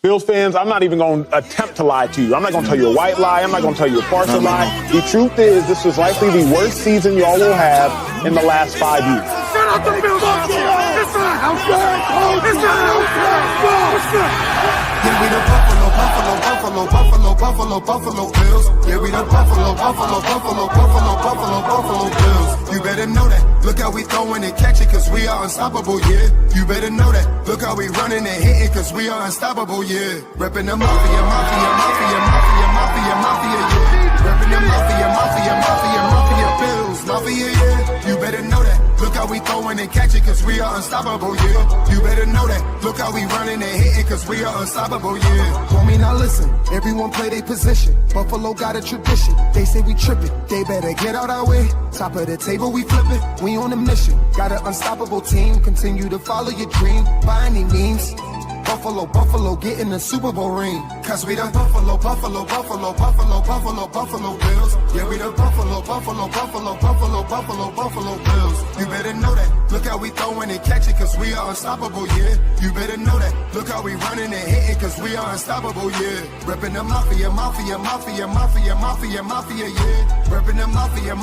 Bills fans, I'm not even going to attempt to lie to you. I'm not going to tell you a white lie. I'm not going to tell you a partial lie. The truth is, this is likely the worst season y'all will have in the last 5 years. Shut up, the Bills! It's not Yeah, we the Buffalo Bills. Yeah, we the Buffalo Bills. You better know that. Look how we throwing and catching, cause we are unstoppable, yeah. You better know that. Look how we running and hitting, cause we are unstoppable, yeah. Reppin' the mafia, yeah. Reppin' the mafia, Bills, mafia, yeah. You better know that. Look how we throwing and catching, cause we are unstoppable, yeah. You better know that. Look how we running and hitting, cause we are unstoppable, yeah. Told me now listen, everyone play their position. Buffalo got a tradition. They say we trippin', they better get out our way. Top of the table, we flippin', we on a mission. Got an unstoppable team, continue to follow your dream by any means. Buffalo, get in the Super Bowl ring. Cause we the Buffalo Bills. Yeah, we the Buffalo Bills. You better know that. Look how we throwing and catching, cause we are unstoppable, yeah. You better know that. Look how we running and hitting, cause we are unstoppable, yeah. Reppin' the mafia, yeah. Reppin' the mafia,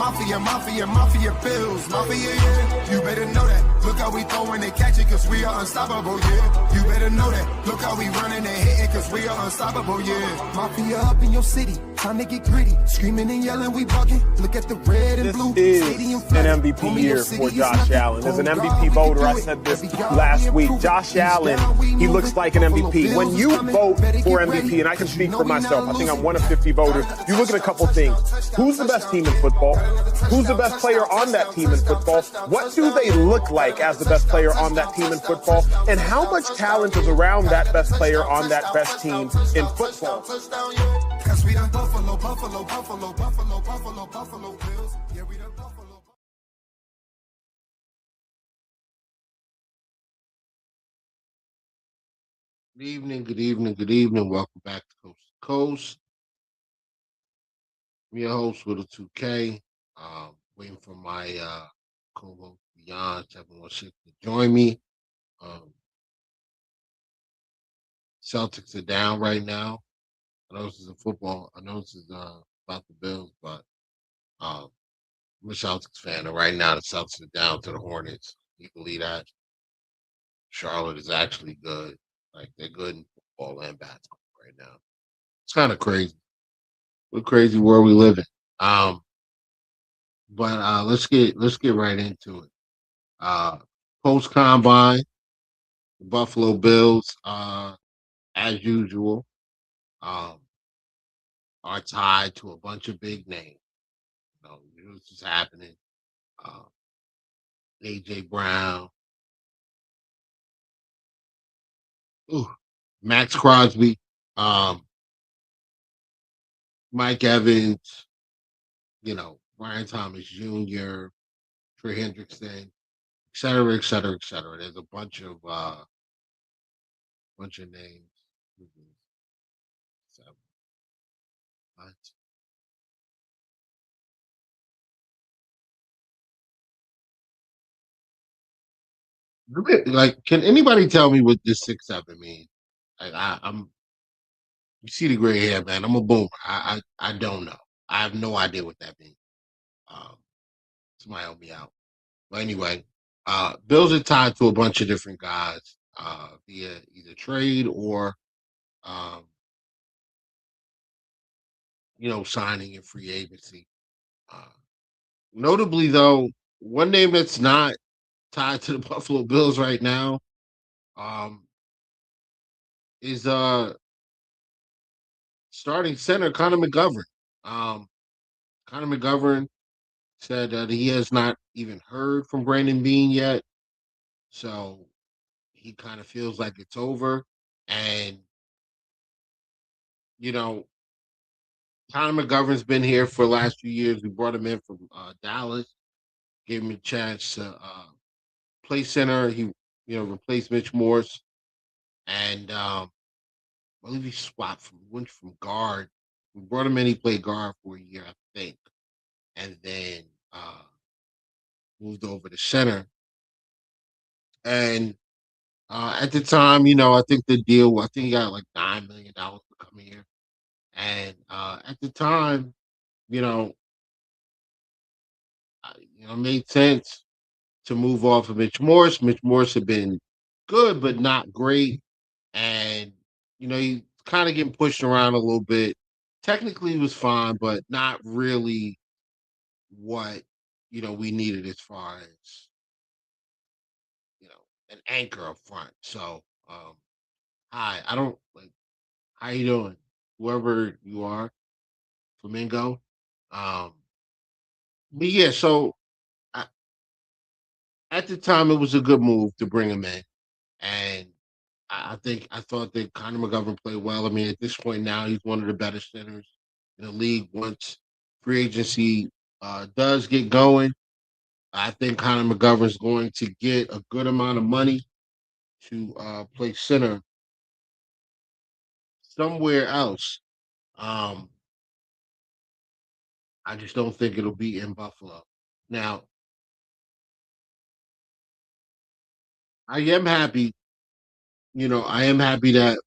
Bills, mafia, yeah. You better know that. Look how we throwing and catching, cause we are unstoppable, yeah. You better know that. Look how we running and hitting, cause we are unstoppable, yeah. Mafia up in your city, time to get gritty. Screaming and yelling, we bugging. Look at the red and blue. This is an MVP year for Josh Allen. As an MVP voter, I said this last week. Josh Allen, he looks like an MVP. When you vote for MVP, and I can speak for myself, I think I'm one of 50 voters, you look at a couple things. Who's the best team in football? Who's the best player on that team in football? What do they look like as the best player on that team in football? And how much talent is around that best player on that best team in football? Cause we the Buffalo Bills. Yeah, we the Buffalo. Good evening. Welcome back to Coast to Coast. I'm your host, Little 2K. Waiting for my co-host Beane 716 to join me. Celtics are down right now. I know this is football. I know this is about the Bills, but I'm a Celtics fan, and right now the Celtics are down to the Hornets. You believe that? Charlotte is actually good. Like, they're good in football and basketball right now. It's kind of crazy. What a crazy world we live in. But let's get right into it. Post combine, the Buffalo Bills, as usual, are tied to a bunch of big names. You know this is happening. AJ Brown, Max Crosby, Mike Evans, Brian Thomas Jr., Trey Hendrickson, et cetera, et cetera, et cetera. There's a bunch of names. Seven. What? Like, can anybody tell me what this 6'7" means? Like, I'm. You see the gray hair, man. I'm a boomer. I don't know. I have no idea what that means. Um, Somebody help me out. But anyway, Bills are tied to a bunch of different guys via either trade or, um, signing in free agency. Uh, Notably, though, one name that's not tied to the Buffalo Bills right now um, is starting center Connor McGovern. Um, Connor McGovern said that he has not even heard from Brandon Beane yet, so he kind of feels like it's over. And you know, Connor McGovern's been here for the last few years. We brought him in from Dallas, gave him a chance to play center. He replaced Mitch Morse, and I believe he went from guard. We brought him in. He played guard for a year, I think, and then moved over to center. And At the time, I think the deal, I think he got like $9 million to come here. And at the time, you know, it made sense to move off of Mitch Morse. Mitch Morse had been good, but not great. And, he kind of getting pushed around a little bit. Technically, he was fine, but not really what, we needed as far as, an anchor up front. So, hi, I don't like, how you doing? Whoever you are, Flamingo. Um, but yeah, so I, at the time, it was a good move to bring him in. And I thought that Conor McGovern played well. I mean, at this point now, he's one of the better centers in the league. Once free agency does get going, I think Conor McGovern's going to get a good amount of money to play center somewhere else. Um, I just don't think it'll be in Buffalo. Now, I am happy. I am happy that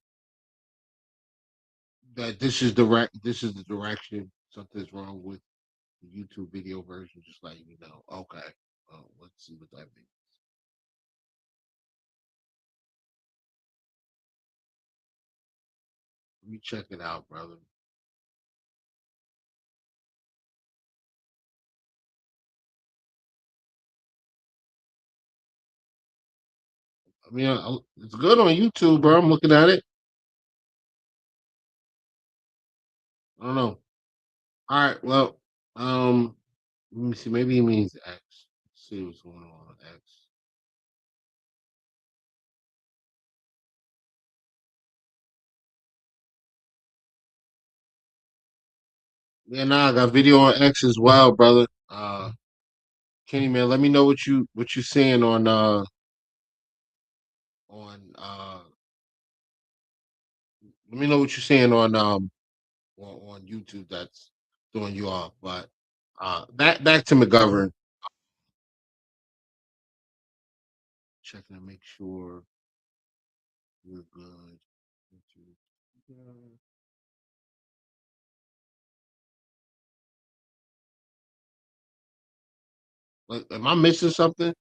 this is the direction. Something's wrong with the YouTube video version, just like okay, let's see what that means. Let me check it out, brother. I mean, it's good on YouTube, bro. I'm looking at it. I don't know. All right, well, let me see. Maybe he means X. Let's see what's going on X. Yeah, nah, I got video on X as well, brother. Kenny, man, let me know what you seeing on let me know what you're seeing on YouTube that's throwing you off. But back to McGovern, checking to make sure you're good. Like, am I missing something?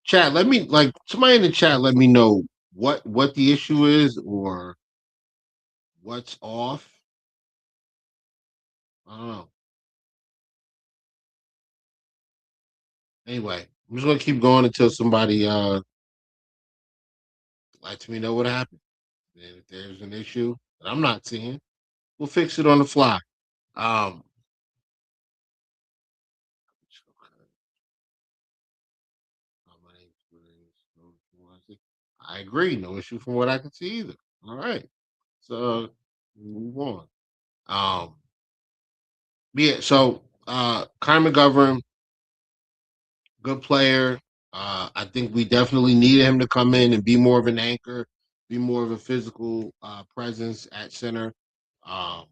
Chat, let me like somebody in the chat. Let me know what the issue is or what's off. I don't know. Anyway, I'm just gonna keep going until somebody lets me know what happened. And if there's an issue that I'm not seeing, we'll fix it on the fly. Um, I agree. No issue from what I can see either. All right. So move on. Um, yeah, so Conor McGovern, good player. I think we definitely needed him to come in and be more of an anchor, be more of a physical presence at center. Um,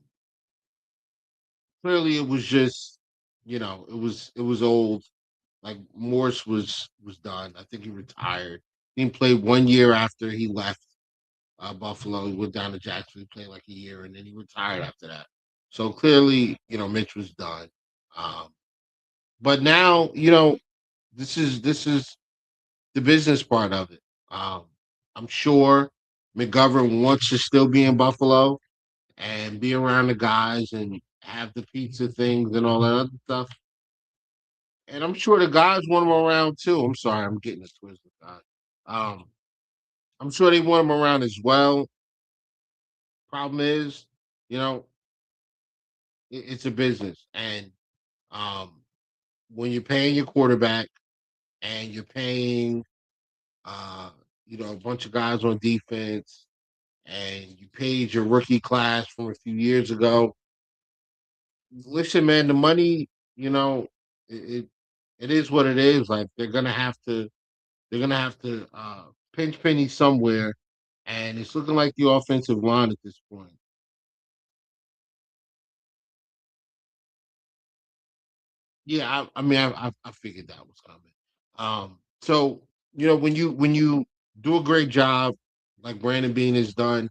Clearly, it was just, it was old. Like Morse was done. I think he retired. He played 1 year after he left Buffalo. He went down to Jacksonville, played like a year, and then he retired after that. So clearly, Mitch was done. Um, but now, this is the business part of it. Um, I'm sure McGovern wants to still be in Buffalo and be around the guys and have the pizza things and all that other stuff. And I'm sure the guys want him around too. I'm sorry, I'm getting it twisted, guys. Um, I'm sure they want him around as well. Problem is, you know, it's a business, and um, when you're paying your quarterback and you're paying, uh, a bunch of guys on defense, and you paid your rookie class from a few years ago. Listen, man, the money, it it is what it is. Like they're gonna have to pinch penny somewhere, and it's looking like the offensive line at this point. Yeah, I mean, I figured that was coming. So when you do a great job, like Brandon Beane has done,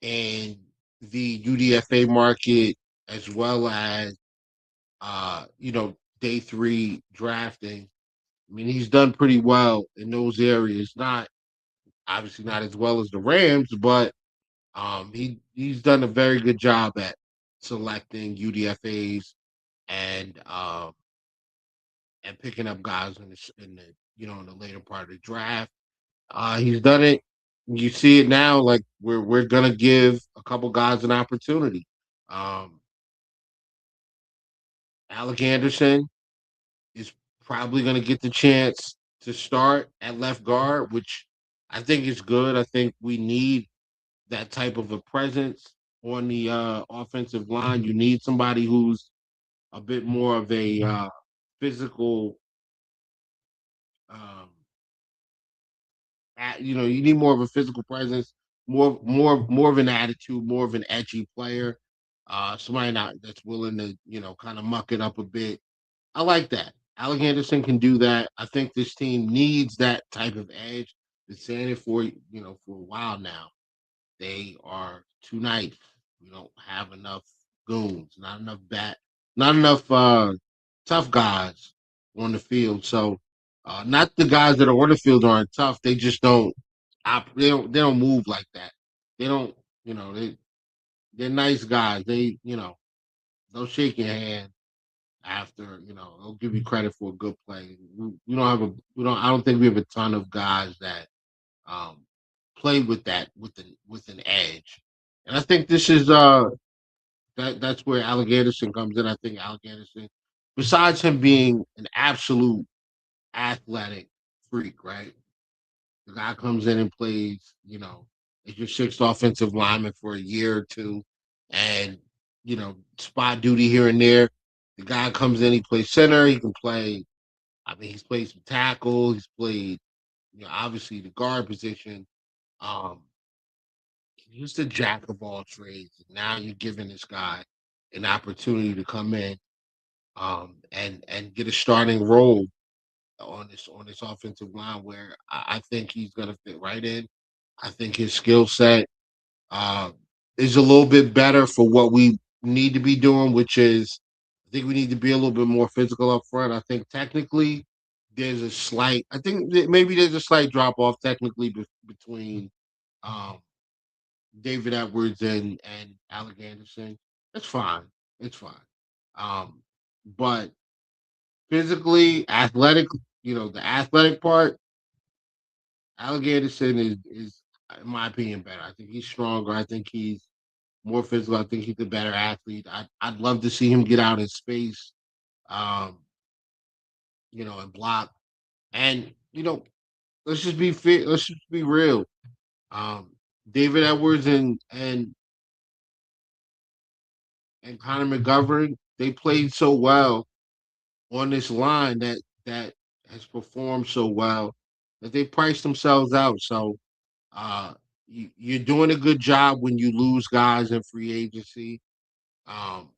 in the UDFA market, as well as day three drafting. I mean, he's done pretty well in those areas. Not obviously not as well as the Rams, but he's done a very good job at selecting UDFA's and picking up guys in the later part of the draft. He's done it. You see it now. Like we're gonna give a couple guys an opportunity. Um, Alec Anderson is probably gonna get the chance to start at left guard, which I think is good. I think we need that type of a presence on the offensive line. You need somebody who's a bit more of a physical. Um, you need more of a physical presence, more of an attitude, more of an edgy player. Somebody not that's willing to kind of muck it up a bit. I like that. Alec Anderson can do that. I think this team needs that type of edge. Been saying it for a while now. They are too nice. We don't have enough goons, not enough tough guys on the field. So not the guys that are on the field aren't tough. They just don't they don't move like that. They don't, they're nice guys. They'll shake your hand after, they'll give you credit for a good play. We don't have a we don't I don't think we have a ton of guys that um, play with that with an edge. And I think this is that's where Alec Anderson comes in. I think Alec Anderson, besides him being an absolute athletic freak, right? The guy comes in and plays, as your sixth offensive lineman for a year or two, and spot duty here and there. The guy comes in, he plays center, he can play. I mean, he's played some tackle, he's played, obviously the guard position. Um, he was the jack of all trades. Now you're giving this guy an opportunity to come in and get a starting role on this offensive line where I think he's gonna fit right in. I think his skill set uh, is a little bit better for what we need to be doing, which is I think we need to be a little bit more physical up front. I think technically I think maybe there's a slight drop off technically between um, David Edwards and Alec Anderson. That's fine. It's fine. Um, but physically, athletic, the athletic part, Alec Anderson is in my opinion better. I think he's stronger. I think he's more physical. I think he's a better athlete. I'd love to see him get out in space, um, and block. And let's just be fair. Let's just be real. Um, David Edwards and Connor McGovern, they played so well on this line that has performed so well that they priced themselves out. So uh, you're doing a good job when you lose guys in free agency um,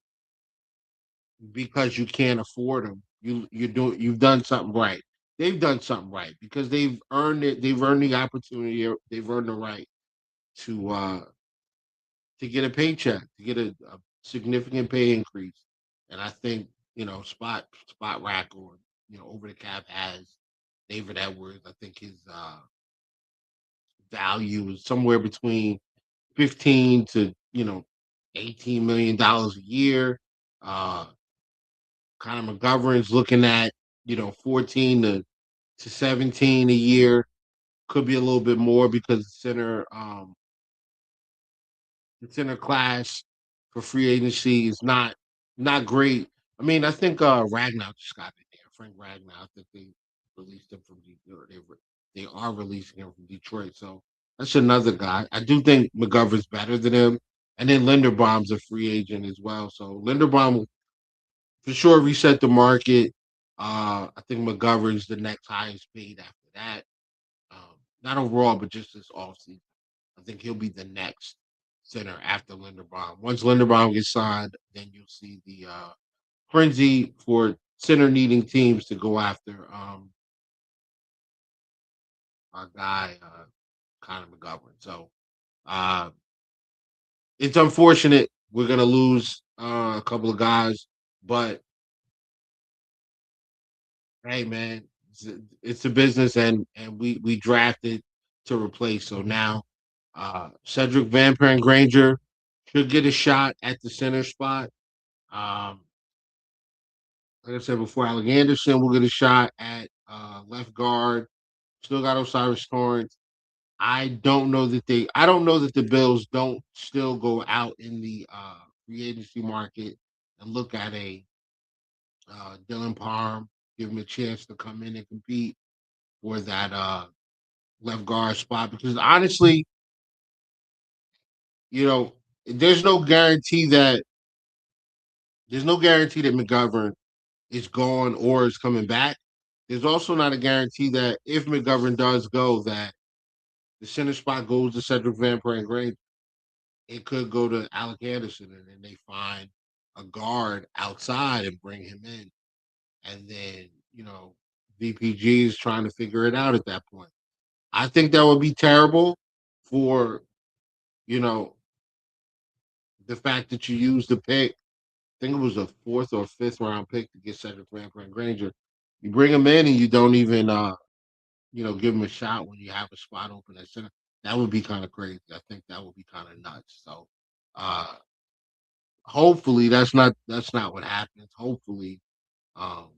because you can't afford them. You've done something right. They've done something right because they've earned it. They've earned the opportunity. They've earned the right to uh, to get a paycheck, to get a significant pay increase. And I think, spot rack or, over the cap has David Edwards. I think his value is somewhere between 15 to, $18 million a year. Uh Connor McGovern's looking at, 14 to 17 a year. Could be a little bit more because the center class for free agency is not great. I mean, I think Ragnar just got in there. Frank Ragnar. I think they released him from Detroit. They are releasing him from Detroit. So that's another guy. I do think McGovern's better than him. And then Linderbaum's a free agent as well. So Linderbaum will for sure reset the market. I think McGovern's the next highest paid after that. Not overall, but just this offseason. I think he'll be the next center after Linderbaum. Once Linderbaum gets signed, then you'll see the frenzy for center needing teams to go after our guy, Connor McGovern. So uh, it's unfortunate we're gonna lose a couple of guys, but hey, man, it's a business, and we drafted to replace. So now, Cedric Van Pern Granger should get a shot at the center spot. Um, like I said before, Alec Anderson will get a shot at left guard. Still got Osiris Torrance. I don't know that the Bills don't still go out in the free agency market and look at a Dylan Parham, give him a chance to come in and compete for that left guard spot. Because honestly, you know, there's no guarantee that McGovern is gone or is coming back. There's also not a guarantee that if McGovern does go, that the center spot goes to Cedric Van Pern. It could go to Alec Anderson, and then they find a guard outside and bring him in. And then, VPG is trying to figure it out at that point. I think that would be terrible for, you know, the fact that you used the pick. I think it was a fourth or fifth round pick to get Cedric Van Granger. You bring him in and you don't even, give him a shot when you have a spot open at center. That would be kind of crazy. I think that would be kind of nuts. So, uh, hopefully that's not what happens. Hopefully, um,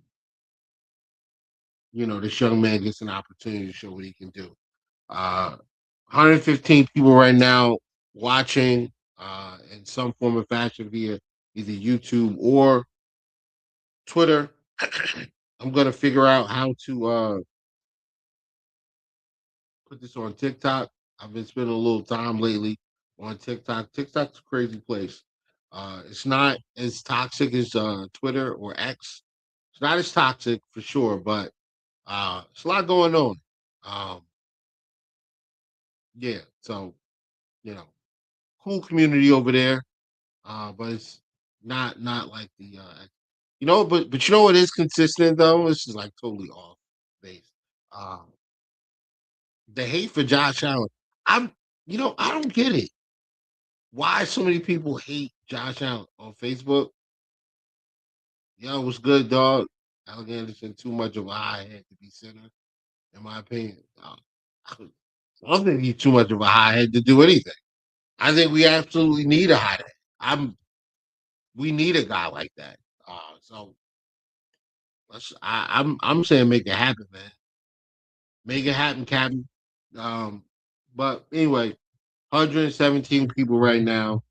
this young man gets an opportunity to show what he can do. 115 people right now watching in some form of fashion via either YouTube or Twitter. I'm gonna figure out how to put this on TikTok. I've been spending a little time lately on TikTok. TikTok's a crazy place. It's not as toxic as Twitter or X. It's not as toxic for sure, but it's a lot going on. Um, yeah, so you know, cool community over there. But it's not like the but you know what is consistent though? This is like totally off base. Um, the hate for Josh Allen. I'm I don't get it. Why so many people hate Josh Allen on Facebook? Yo, what's good, dog? Alec Anderson too much of a high head to be center, in my opinion. I don't think he's too much of a high head to do anything. I think we absolutely need a high head. We need a guy like that. So I'm saying make it happen, man. Make it happen, Captain. But anyway, 117 people right now.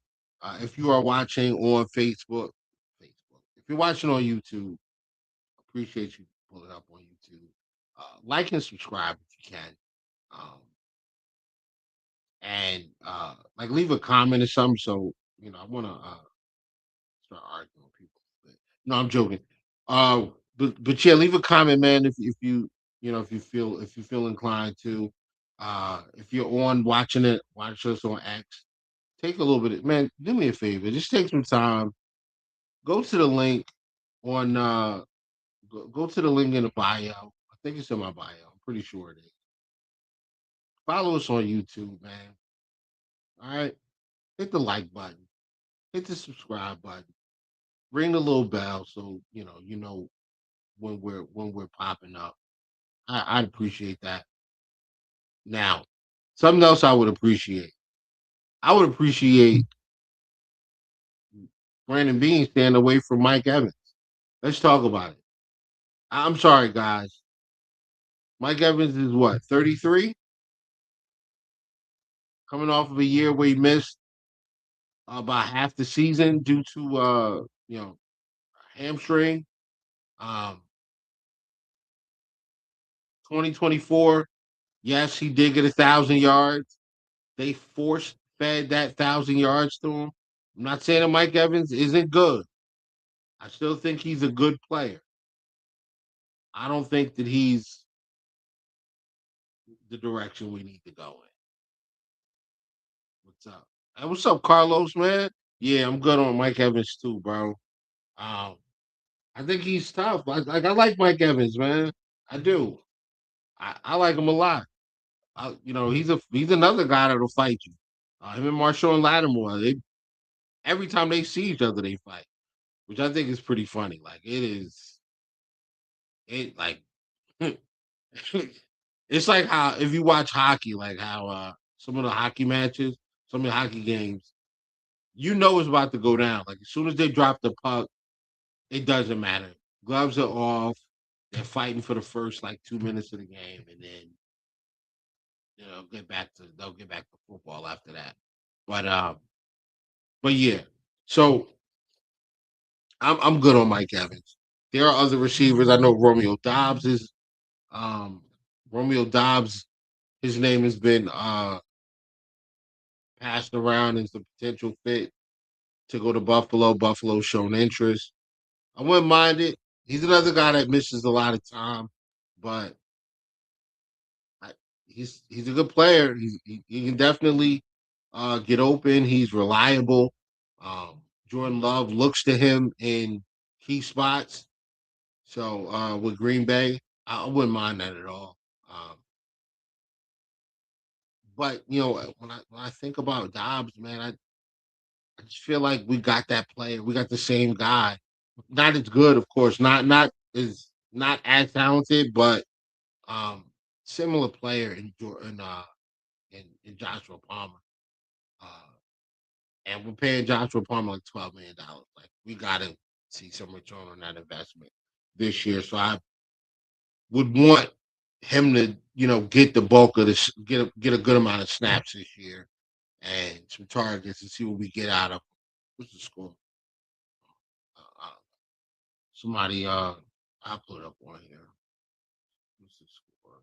If you are watching on Facebook. If you're watching on YouTube, appreciate you pulling up on YouTube. Like and subscribe if you can. Um, and like leave a comment or something. So I want to start arguing with people. But, no, I'm joking. Uh, but yeah, leave a comment, man. If you if you feel inclined to, if you're on watching it, watch us on X. Take a little bit, man. Do me a favor. Just take some time. Go to the link on go to the link in the bio. I think it's in my bio. I'm pretty sure it is. Follow us on YouTube, man. All right. Hit the like button. Hit the subscribe button. Ring the little bell so when we're popping up. I'd appreciate that. Now, something else I would appreciate. I would appreciate Brandon Beane staying away from Mike Evans. Let's talk about it. I'm sorry, guys. Mike Evans is what, 33? Coming off of a year where he missed about half the season due to hamstring. Um 2024, yes, he did get 1,000 yards. They forced fed that 1,000 yards to him. I'm not saying that Mike Evans isn't good. I still think he's a good player. I don't think that he's the direction we need to go in. What's up? Hey, what's up, Carlos, man? Yeah, I'm good on Mike Evans too, bro. Um, I think he's tough. I like Mike Evans, man. I do. I like him a lot. He's another guy that'll fight you. Him and Marshawn Lattimore, every time they see each other, they fight, which I think is pretty funny. Like it is, it like it's like how if you watch hockey, like how some of the hockey matches, some of the hockey games, it's about to go down. Like as soon as they drop the puck, it doesn't matter. Gloves are off. They're fighting for the first like 2 minutes of the game, and then they'll get back to football after that. But yeah. So I'm good on Mike Evans. There are other receivers. I know Romeo Dobbs. His name has been passed around as the potential fit to go to Buffalo. Buffalo's shown interest. I wouldn't mind it. He's another guy that misses a lot of time, but I, he's a good player. He can definitely get open. He's reliable. Jordan Love looks to him in key spots. So with Green Bay, I wouldn't mind that at all. But when I think about Dobbs, man, I just feel like we got that player. We got the same guy. Not as good, of course. Not as talented, but similar player in Joshua Palmer. Uh, and we're paying Joshua Palmer like $12 million. Like we got to see some return on that investment this year. So I would want him to, get the bulk of this, get a good amount of snaps this year and some targets and see what we get out of him. What's the score? Uh, uh, somebody, I'll put it up on here. What's the score?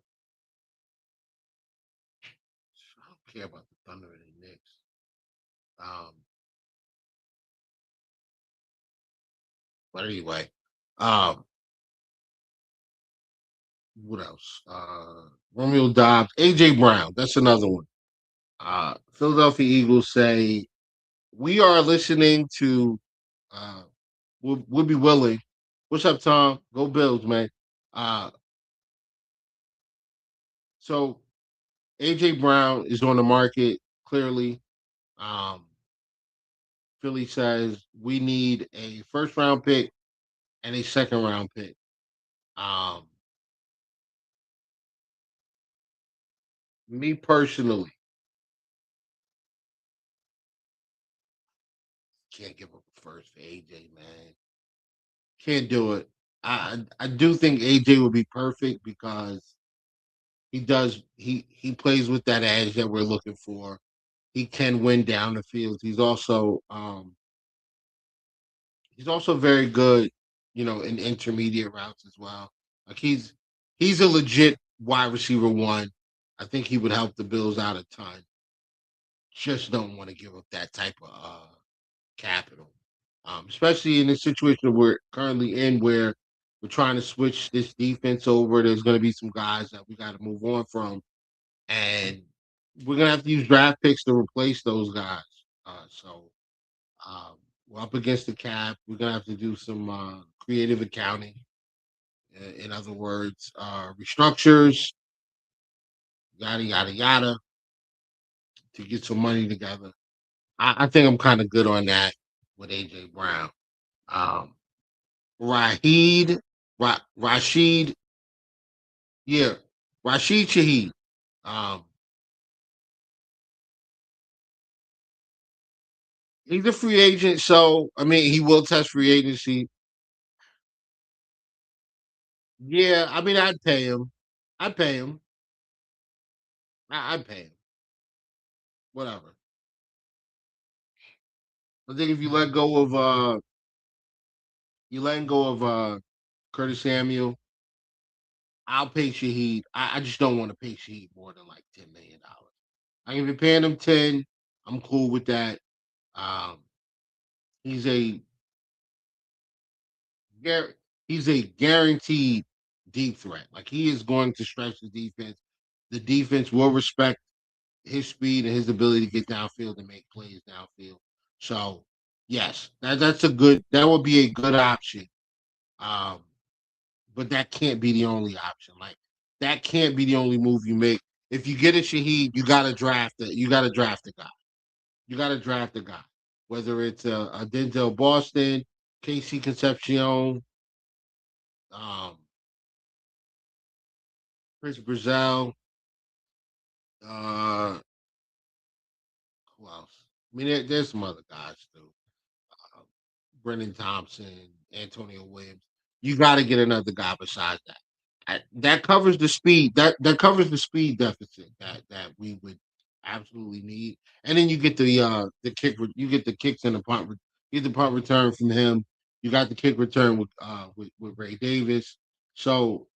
I don't care about the Thunder and the Knicks. Um, but anyway, um, what else? Romeo Dobbs, AJ Brown. That's another one. Philadelphia Eagles say we are listening to. We'll be willing. What's up, Tom? Go Bills, man. Uh, so AJ Brown is on the market. Clearly, um, Philly says we need a first round pick and a second round pick. Um, Me personally, can't give up a first for AJ, man. Can't do it. I do think AJ would be perfect because he plays with that edge that we're looking for. He can win down the field. He's also very good, in intermediate routes as well. Like he's a legit wide receiver one. I think he would help the Bills out a ton. Just don't want to give up that type of capital, especially in the situation we're currently in, where we're trying to switch this defense over. There's going to be some guys that we got to move on from, and we're going to have to use draft picks to replace those guys. So we're up against the cap. We're going to have to do some creative accounting. In other words, restructures, yada yada yada, to get some money together. I think I'm kind of good on that with AJ Brown. Um, Rashid, yeah, Rashid Shaheed. Um, he's a free agent, so I mean he will test free agency. Yeah, I mean I'd pay him. I'd pay him. I'd pay him. Whatever. I think if you letting go of Curtis Samuel, I'll pay Shaheed. I just don't want to pay Shaheed more than like $10 million. I if you're paying him 10, I'm cool with that. Um, he's a Gar- he's a guaranteed deep threat. Like he is going to stretch the defense. The defense will respect his speed and his ability to get downfield and make plays downfield. So yes, that would be a good option. Um, but that can't be the only option. Like that can't be the only move you make. if you get a Shaheed, you gotta draft it. You gotta draft a guy. You gotta draft a guy. Whether it's a Denzel Boston, Casey Concepcion, um, Chris Brazil, uh, who else? I mean, there's some other guys too. Uh, Brendan Thompson, Antonio Williams. You got to get another guy besides that. That covers the speed. That covers the speed deficit that we would absolutely need. And then you get the kick. You get the kicks in the punt. You get the punt return from him. You got the kick return with Ray Davis. So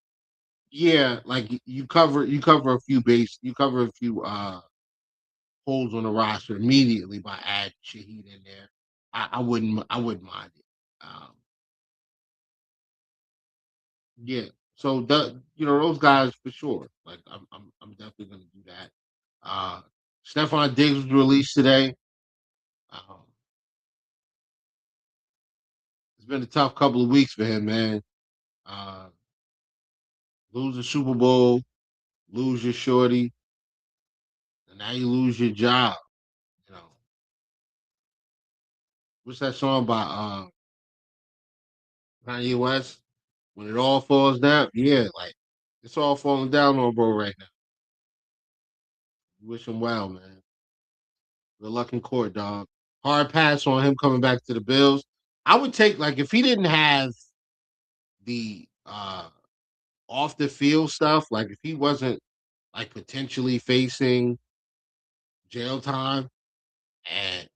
yeah, like you cover a few base. You cover a few holes on the roster immediately by adding Shaheed in there. I wouldn't mind it. Yeah. So those guys for sure. Like I'm definitely gonna do that. Stephon Diggs was released today. Um, it's been a tough couple of weeks for him, man. Uh, lose the Super Bowl, lose your shorty, and now you lose your job. You know, what's that song by Kanye West? When it all falls down, yeah, like it's all falling down on bro right now. Wish him well, man. Good luck in court, dog. Hard pass on him coming back to the Bills. I would take like if he didn't have the off the field stuff, like if he wasn't like potentially facing jail time, and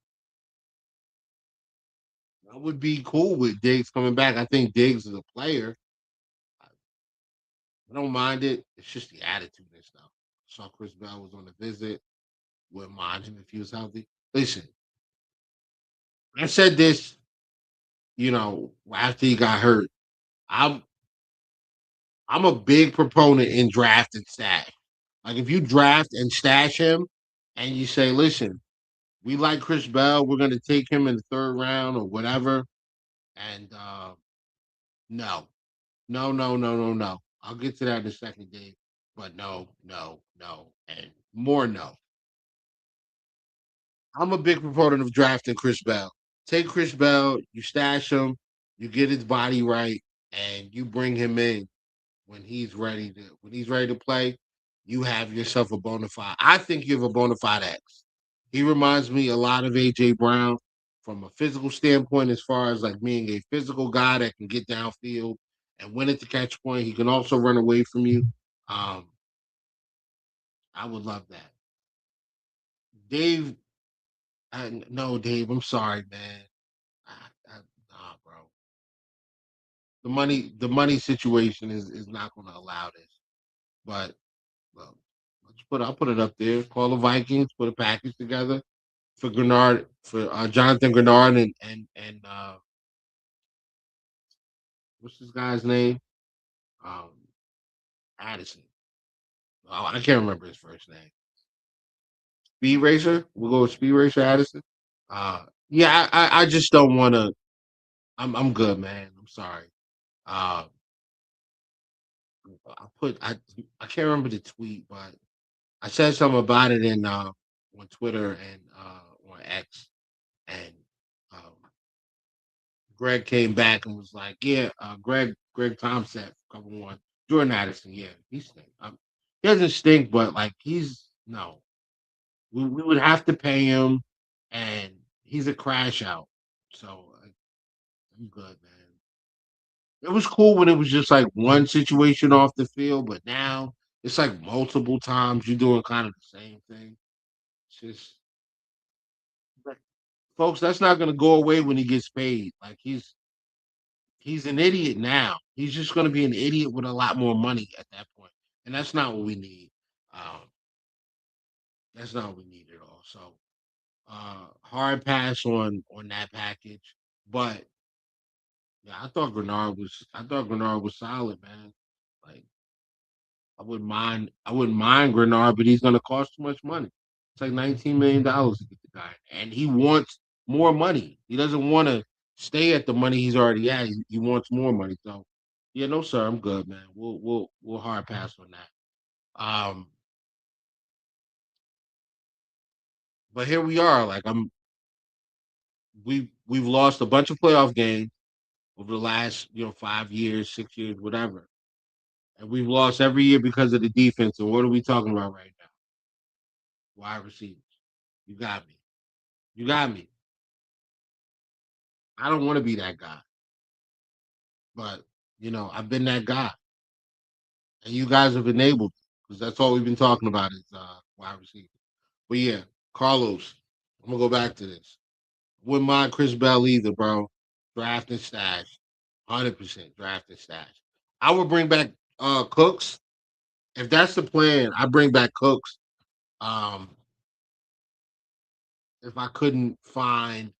I would be cool with Diggs coming back. I think Diggs is a player. I don't mind it. It's just the attitude and stuff. Saw Chris Bell was on a visit. Wouldn't mind him if he was healthy. Listen, I said this, after he got hurt. I'm I'm a big proponent in draft and stash. Like if you draft and stash him and you say, listen, we like Chris Bell, we're gonna take him in the third round or whatever. And no, no, no, no, no, no. I'll get to that in a second, Dave. But no, no, no, and more no. I'm a big proponent of drafting Chris Bell. Take Chris Bell, you stash him, you get his body right, and you bring him in when he's ready to play. You have yourself a bona fide. I think you have a bona fide X. He reminds me a lot of AJ Brown from a physical standpoint, as far as like being a physical guy that can get downfield and win at the catch point. He can also run away from you. Um, I would love that. Dave, no, Dave, I'm sorry, man. Nah, bro. The money situation is not going to allow this. But well, I'll put it up there. Call the Vikings, put a package together for Grenard, for Jonathan Grenard, and what's this guy's name? Um, Addison. Oh, I can't remember his first name. Speed Racer. We'll go with Speed Racer Addison. Yeah, I just don't want to. I'm good, man. I'm sorry. Uh, I can't remember the tweet, but I said something about it in on Twitter and on X, and um, Greg came back and was like, "Yeah, Greg Thompson, cover one, Jordan Addison, yeah, he stinks. He doesn't stink, but like he's no, we would have to pay him, and he's a crash out. So I'm good, man. It was cool when it was just like one situation off the field, but now it's like multiple times you're doing kind of the same thing. It's just, folks, that's not going to go away when he gets paid. Like he's an idiot now. He's just going to be an idiot with a lot more money at that point, and that's not what we need. Um, that's not what we need at all. So hard pass on that package, but yeah, I thought Grenard was solid, man. Like I wouldn't mind Grenard, but he's going to cost too much money. It's like $19 million to get the guy, and he wants more money. He doesn't want to stay at the money he's already at. He wants more money. So, yeah, no, sir, I'm good, man. We'll hard pass on that. Um, But here we are. Like we've lost a bunch of playoff games over the last 5 years, 6 years, whatever, and we've lost every year because of the defense. And what are we talking about right now? Wide receivers. You got me. You got me. I don't want to be that guy, but I've been that guy, and you guys have enabled because that's all we've been talking about is wide receivers. But yeah, Carlos, I'm gonna go back to this. Wouldn't mind Chris Bell either, bro. Draft and stash. 100% draft and stash. I would bring back Cooks. If that's the plan, I bring back Cooks. Um, if I couldn't find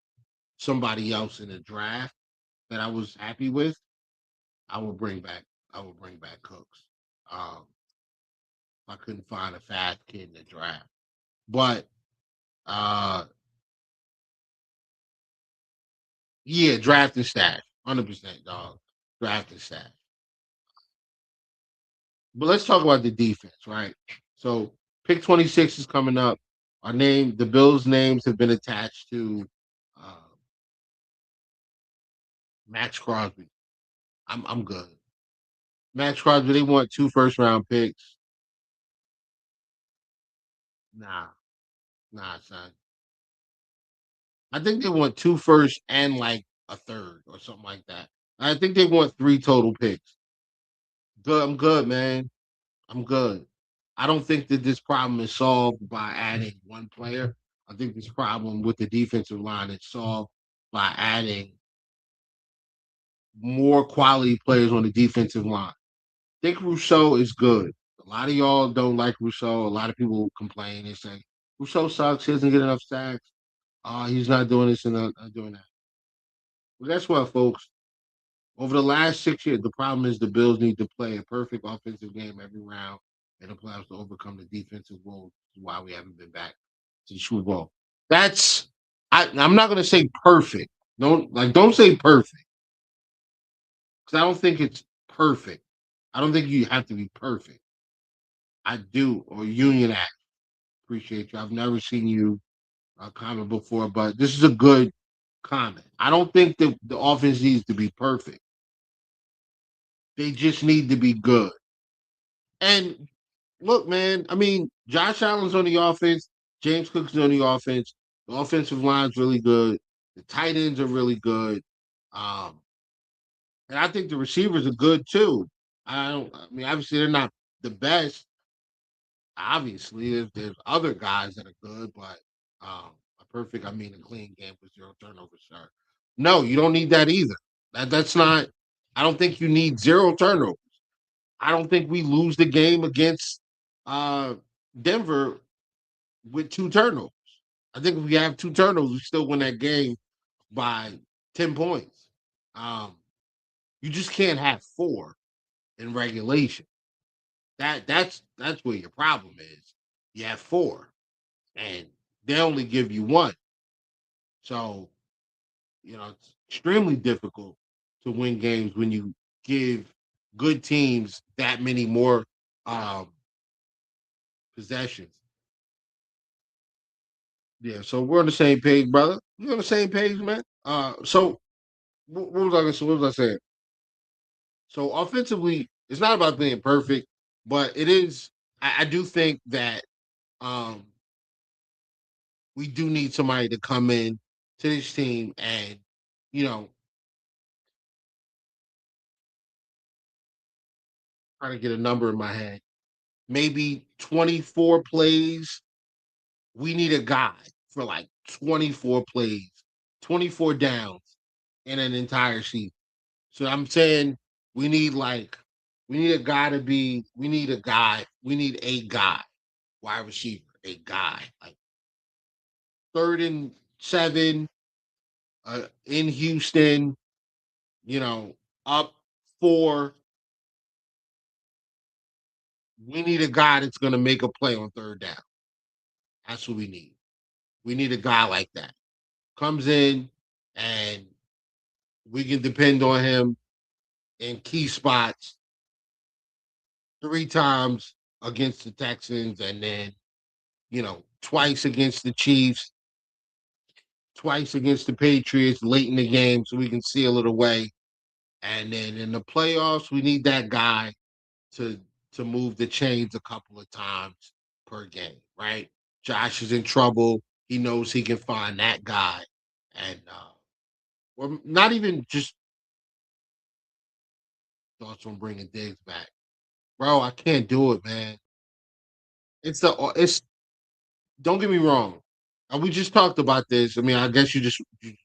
somebody else in the draft that I was happy with, I would bring back Cooks. If I couldn't find a fast kid in the draft. But uh yeah, draft and stash. 100%, dog. Draft and stash. But let's talk about the defense, right? So pick 26 is coming up. The Bills' names have been attached to uh, Max Crosby. I'm good. Max Crosby, they want 2 first-round picks. Nah, son. I think they want 2 first and like a third or something like that. I think they want 3 total picks. Good, I'm good, man. I'm good. I don't think that this problem is solved by adding one player. I think this problem with the defensive line is solved by adding more quality players on the defensive line. I think Rousseau is good. A lot of y'all don't like Rousseau. A lot of people complain and say Rousseau sucks. He doesn't get enough sacks. He's not doing this and not doing that. Well, guess what, folks? Over the last 6 years, the problem is the Bills need to play a perfect offensive game every round in the playoffs to overcome the defensive woes. Why we haven't been back to the Super Bowl. I'm not going to say perfect. Don't say perfect because I don't think it's perfect. I don't think you have to be perfect. I do, or Union Act. Appreciate you. I've never seen you comment before, but this is a good comment. I don't think that the offense needs to be perfect. They just need to be good. And look, man, I mean, Josh Allen's on the offense, James Cook's on the offense. The offensive line's really good. The tight ends are really good. And I think the receivers are good too. I mean, obviously they're not the best. Obviously, there's other guys that are good, but a clean game with 0 turnovers, sir. No, you don't need that either. That's not. I don't think you need 0 turnovers. I don't think we lose the game against uh, Denver with 2 turnovers. I think if we have 2 turnovers, we still win that game by 10 points. You just can't have 4 in regulation. That's where your problem is. You have 4, and they only give you 1. So it's extremely difficult to win games when you give good teams that many more possessions. Yeah, so we're on the same page, brother. We're on the same page, man. So what was I saying? So offensively, it's not about being perfect, but it is. I do think that um, we do need somebody to come in to this team and you know try to get a number in my head. Maybe 24 plays. We need a guy for like 24 plays, 24 downs in an entire season. So I'm saying we need we need a guy to be we need a guy, we need a guy, wide receiver, a guy. Like 3rd and 7 in Houston, up 4. We need a guy that's gonna make a play on 3rd down. That's what we need. We need a guy like that. Comes in and we can depend on him in key spots 3 times against the Texans, and then twice against the Chiefs, twice against the Patriots late in the game so we can seal it away. And then in the playoffs, we need that guy to to move the chains a couple of times per game, right? Josh is in trouble. He knows he can find that guy. And or not even just thoughts on bringing Diggs back. Bro, I can't do it, man. It's don't get me wrong. We just talked about this. I mean, I guess you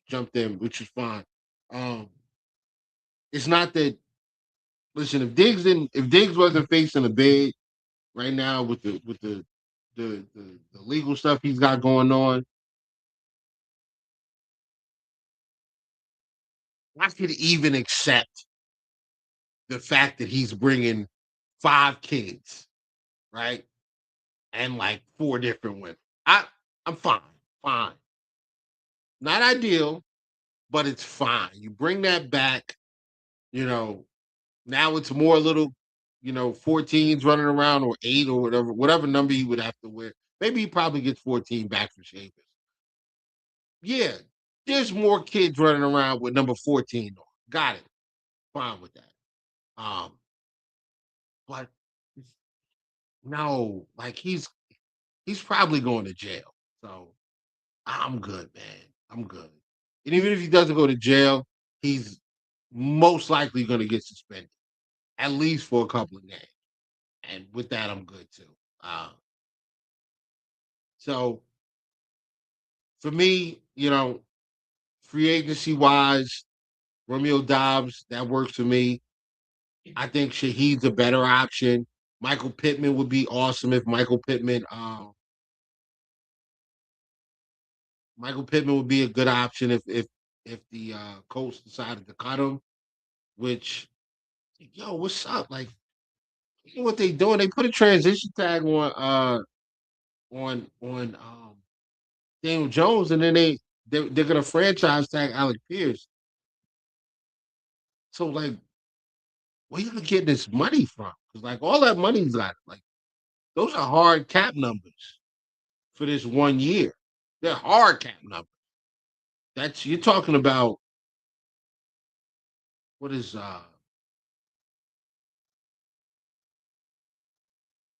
jumped in, which is fine. Um, it's not that. Listen, if Diggs wasn't facing a bid right now with the legal stuff he's got going on, I could even accept the fact that he's bringing 5 kids, right, and like 4 different women. I'm fine. Not ideal, but it's fine. You bring that back, you know. Now it's more little, 14s running around or 8 or whatever number he would have to wear. Maybe he probably gets 14 back for Shavers. Yeah, there's more kids running around with number 14 on. Got it. Fine with that. But no, like he's probably going to jail. So I'm good, man. I'm good. And even if he doesn't go to jail, he's most likely going to get suspended, at least for a couple of games. And with that, I'm good too. Uh, so for me, free agency wise, Romeo Dobbs, that works for me. I think Shaheed's a better option. Michael Pittman would be awesome if Michael Pittman would be a good option if the Colts decided to cut him. Which, yo, what's up? Like, you know what they doing? They put a transition tag on Daniel Jones, and then they're gonna franchise tag Alec Pierce. So like, where you getting this money from? Because like all that money's got like those are hard cap numbers for this 1 year. They're hard cap numbers. That's you're talking about what is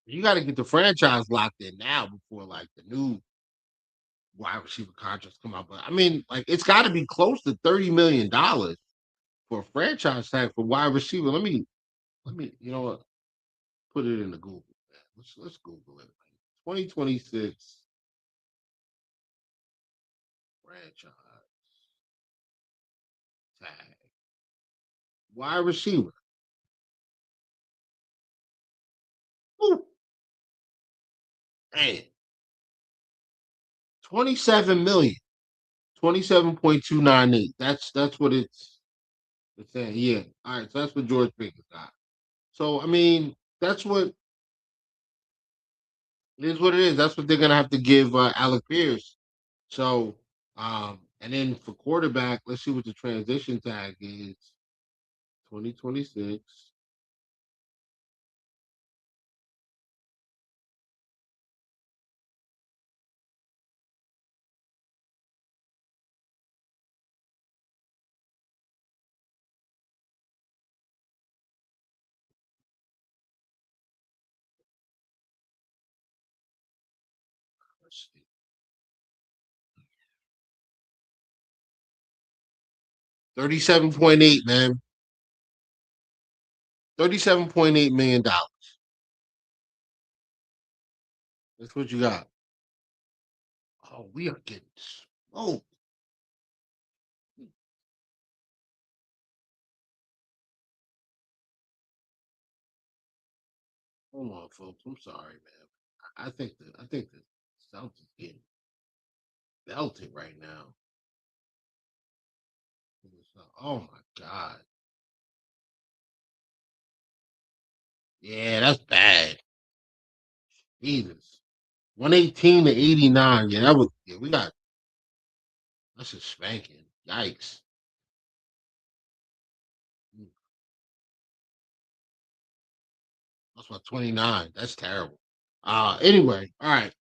you got to get the franchise locked in now before like the new wide receiver contracts come out. But I mean, like it's got to be close to $30 million for a franchise tag for wide receiver. Let me you know what? Put it in the Google. Man. Let's Google it. 2026 franchise tag wide receiver. Ooh, man, 27 million. 27.298. That's what it's saying. Yeah. All right. So that's what George Pickens got. So I mean, that's what it is. What it is. That's what they're gonna have to give Alec Pierce. So, and then for quarterback, let's see what the transition tag is. 2026. Let's see. 37.8, man. $37.8 million. That's what you got. Oh, we are getting smoked. Hold on, folks. I'm sorry, man. I think the Celtics getting belted right now. Oh my god. Yeah, that's bad. Jesus. 118 to 89. Yeah, we got that's a spanking. Yikes. Mm, That's about 29. That's terrible. Anyway, all right.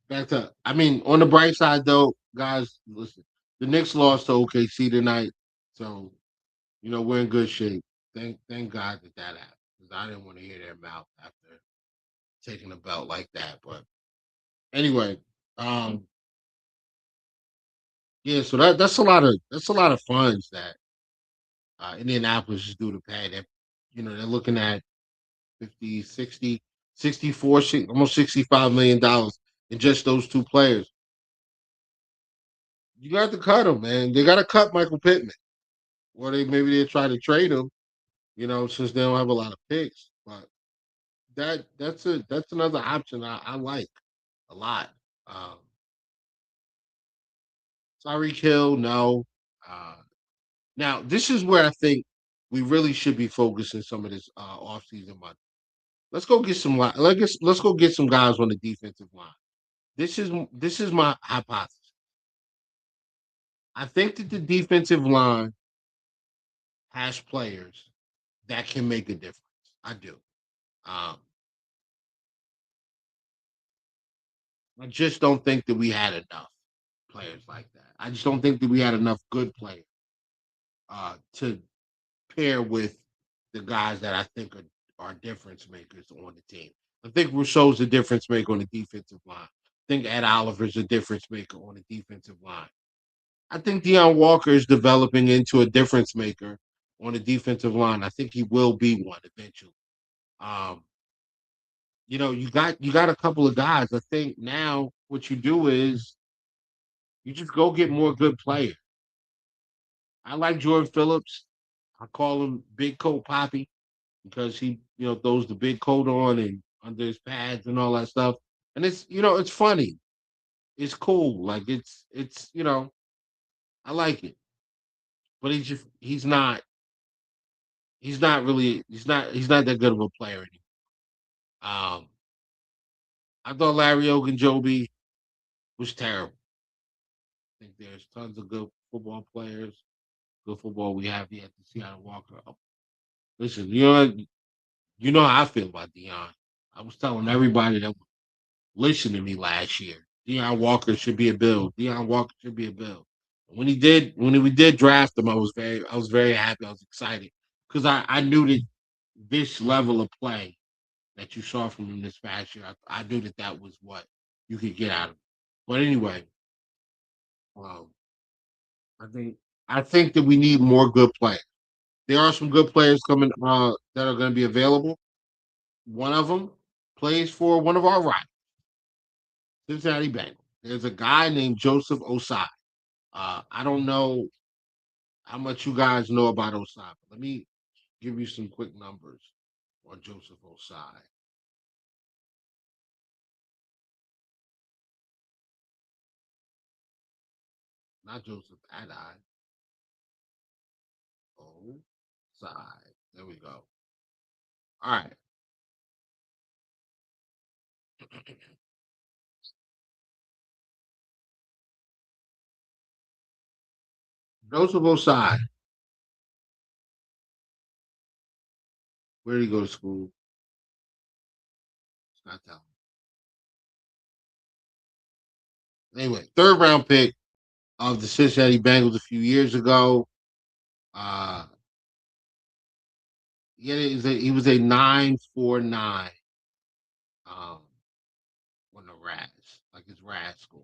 Back to, I mean, on the bright side though, guys, listen, the Knicks lost to OKC tonight, so we're in good shape. Thank God that happened because I didn't want to hear their mouth after taking a belt like that. But anyway, yeah, so that's a lot of funds that Indianapolis is due to pay. They're looking at 50, 60, 64, almost $65 million in just those two players. You got to cut them, man. They got to cut Michael Pittman, or maybe they try to trade him. Since they don't have a lot of picks. But that's another option I like a lot. Um, Tyreek Hill, no. Uh, Now this is where I think we really should be focusing some of this offseason money. Let's go get some let's go get some guys on the defensive line. This is my hypothesis. I think that the defensive line has players that can make a difference. I do. Um, I just don't think that we had enough players like that. I just don't think that we had enough good players to pair with the guys that I think are difference makers on the team. I think Rousseau's a difference maker on the defensive line. I think Ed Oliver's a difference maker on the defensive line. I think Deion Walker is developing into a difference maker on the defensive line. I think he will be one eventually. Um, you got a couple of guys. I think now what you do is you just go get more good players. I like Jordan Phillips. I call him Big Coat Poppy because he, throws the big coat on and under his pads and all that stuff. And it's funny. It's cool. Like I like it. But he's not that good of a player anymore. I thought Larry Ogunjobi was terrible. I think there's tons of good football players, good football we have yet to see out of Walker. Listen, you know how I feel about Deion. I was telling everybody that listened to me last year. Deion Walker should be a Bill. Deion Walker should be a Bill. When we did draft him, I was very happy. I was excited because I knew that this level of play that you saw from him this past year, I knew that was what you could get out of him. But anyway, um, I think I think that we need more good players. There are some good players coming that are going to be available. One of them plays for one of our rivals, Cincinnati Bengals. There's a guy named Joseph Osai. I don't know how much you guys know about Osai. But let me give you some quick numbers on Joseph Osai. Not Joseph Adai. Osai. There we go. All right. Joseph Osai. Where did he go to school? It's not telling. Anyway, third round pick of the Cincinnati Bengals a few years ago. Uh, he was a 9.49 um, on the RAS, like his RAS score,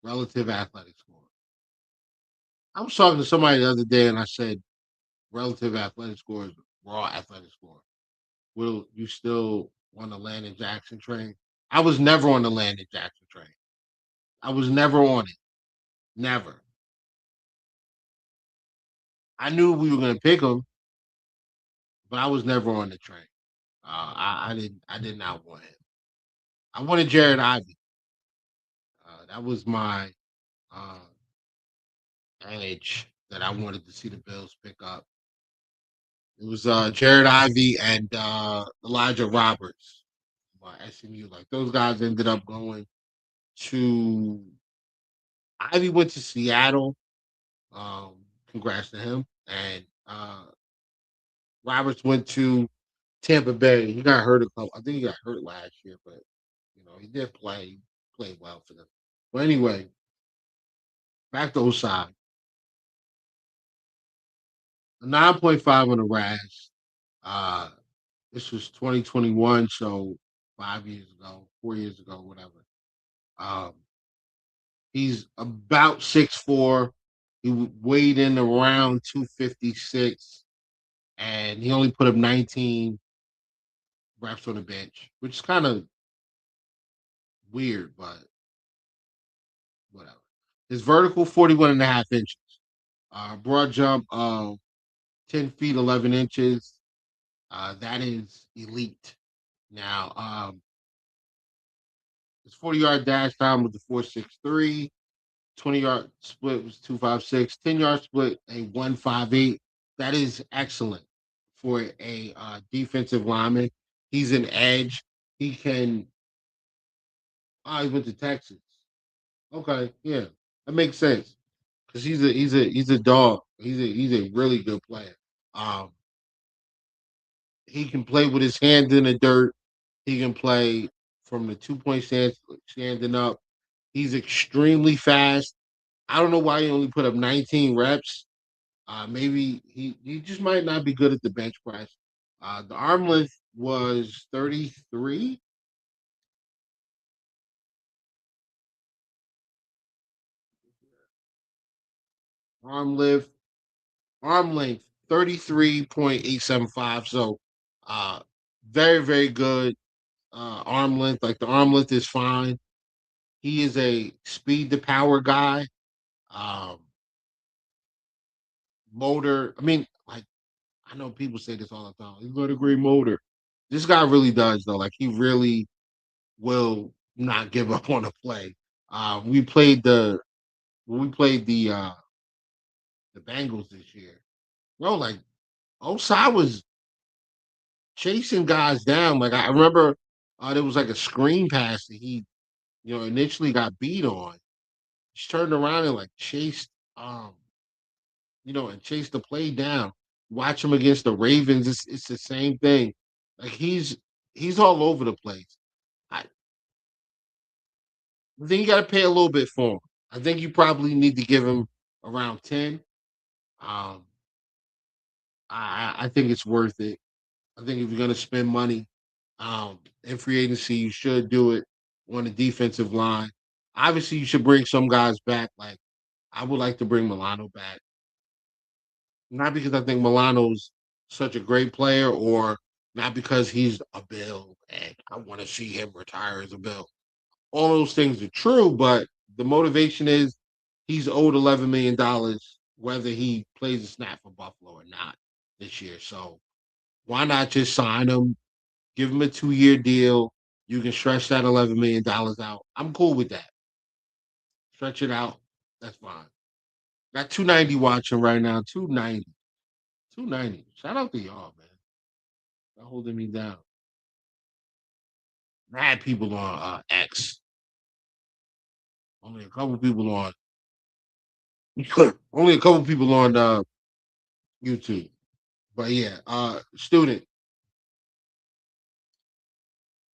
relative athletic score. I was talking to somebody the other day and I said, relative athletic score is raw athletic score. Will you still on the Landon Jackson train? I was never on the Landon Jackson train. I was never on it. Never. I knew we were going to pick him, but I was never on the train. I did not want him. I wanted Jared Ivey. That was my uh, edge that I wanted to see the Bills pick up. It was Jared Ivey and Elijah Roberts by SMU. Like those guys ended up going to Ivy went to Seattle. Congrats to him. And Roberts went to Tampa Bay. He got hurt a couple. I think he got hurt last year, but he did play. played well for them. But anyway, back to Osai. A 9.5 on the RAS. Uh, this was 2021, so 5 years ago, 4 years ago, whatever. Um, he's about 6'4". He weighed in around 256, and he only put up 19 reps on the bench, which is kind of weird, but whatever. His vertical 41 and a half inches. Broad jump of 10 feet 11 inches. That is elite. Now, his 40-yard dash time was the 4.63. 20-yard split was 2.56. 10-yard split a 1.58. That is excellent for a defensive lineman. He's an edge. He can. He went to Texas. Okay, yeah, that makes sense because he's a dog. He's a really good player. Um, he can play with his hands in the dirt. He can play from the 2 point stand, standing up. He's extremely fast. I don't know why he only put up 19 reps. Maybe he just might not be good at the bench press. The arm length was 33. Arm length arm length 33.875. So very, very good arm length. Like the arm length is fine. He is a speed to power guy. Um, motor. I mean, like I know people say this all the time. He's got a great motor. This guy really does though. Like he really will not give up on a play. We played the when we played the Bengals this year. Bro, like Osai was chasing guys down. Like I remember there was like a screen pass that he, initially got beat on. He turned around and like chased and chased the play down. Watch him against the Ravens. It's the same thing. Like he's all over the place. I think you got to pay a little bit for him. I think you probably need to give him around 10. Um, I think it's worth it. I think if you're going to spend money in free agency, you should do it on the defensive line. Obviously, you should bring some guys back. Like I would like to bring Milano back, not because I think Milano's such a great player, or not because he's a Bill and I want to see him retire as a Bill. All those things are true, but the motivation is he's owed $11 million, whether he plays a snap for Buffalo or not this year. So why not just sign him, give him a 2-year deal? You can stretch that $11 million out. I'm cool with that. Stretch it out. That's fine. Got 290 watching right now. 290. 290. Shout out to y'all, man. They're holding me down. Mad people on X. Only a couple people on only a couple people on YouTube. But yeah, student,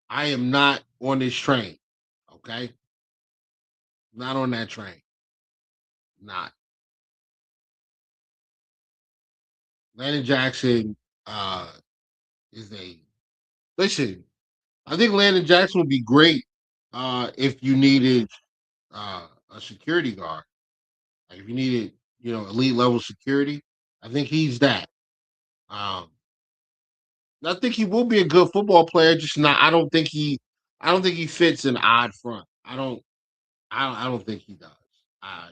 I am not on this train. Okay? Not on that train. Not. Landon Jackson is a listen. I think Landon Jackson would be great if you needed a security guard. Like if you needed, elite level security, I think he's that. Um, I think he will be a good football player. Just not. I don't think he fits an odd front. I don't think he does. I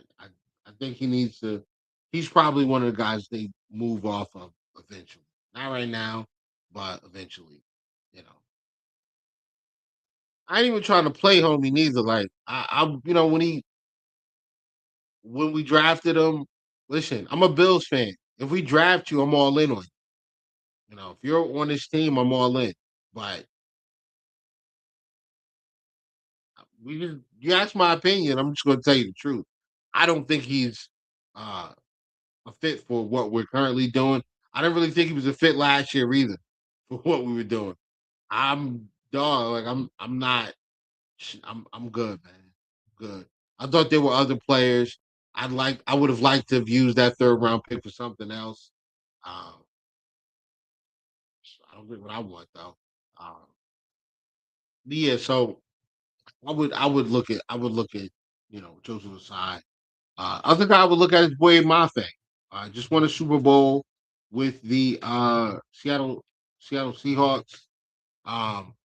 think he needs to. He's probably one of the guys they move off of eventually. Not right now, but eventually. You know, I ain't even trying to play homie neither. Like when we drafted him, listen, I'm a Bills fan. If we draft you, I'm all in on you. If you're on this team, I'm all in. But you ask my opinion, I'm just going to tell you the truth. I don't think he's uh, a fit for what we're currently doing. I didn't really think he was a fit last year either for what we were doing. I'm dog. Like I'm not. I'm good, man. good. I thought there were other players. I would have liked to have used that third round pick for something else. Um, I don't think what I want though. Um, yeah, so I would look at Joseph aside. Other guy I would look at is Boye Mafe. Just won a Super Bowl with the Seattle Seahawks.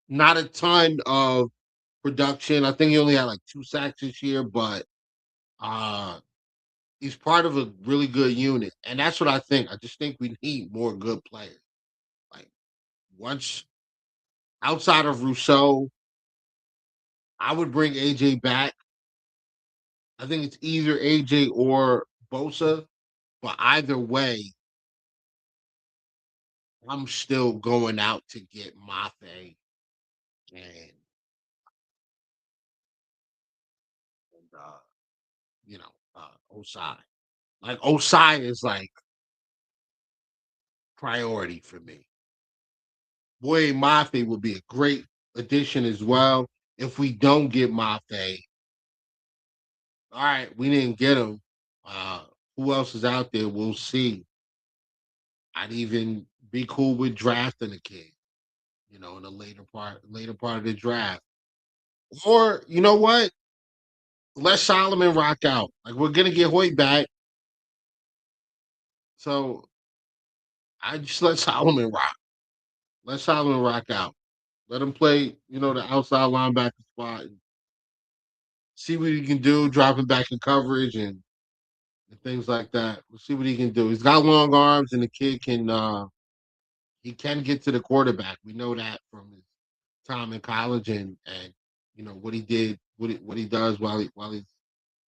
Not a ton of production. I think he only had like 2 sacks this year, but uh, he's part of a really good unit, and that's what I think. I just think we need more good players. Like once outside of Rousseau, I would bring AJ back. I think it's either AJ or Bosa, but either way, I'm still going out to get Mafe and and Osai. Like Osai is like priority for me. Boy, Mafe would be a great addition as well. If we don't get Mafe, all right, we didn't get him. Uh, who else is out there? We'll see. I'd even be cool with drafting a kid, in the later part of the draft. Or you know what? Let Solomon rock out. Like we're gonna get Hoyt back, so I just let Solomon rock. Let Solomon rock out. Let him play, the outside linebacker spot. And see what he can do, dropping back in coverage and things like that. We'll see what he can do. He's got long arms, and the kid can get to the quarterback. We know that from his time in college and what he did, what he does while he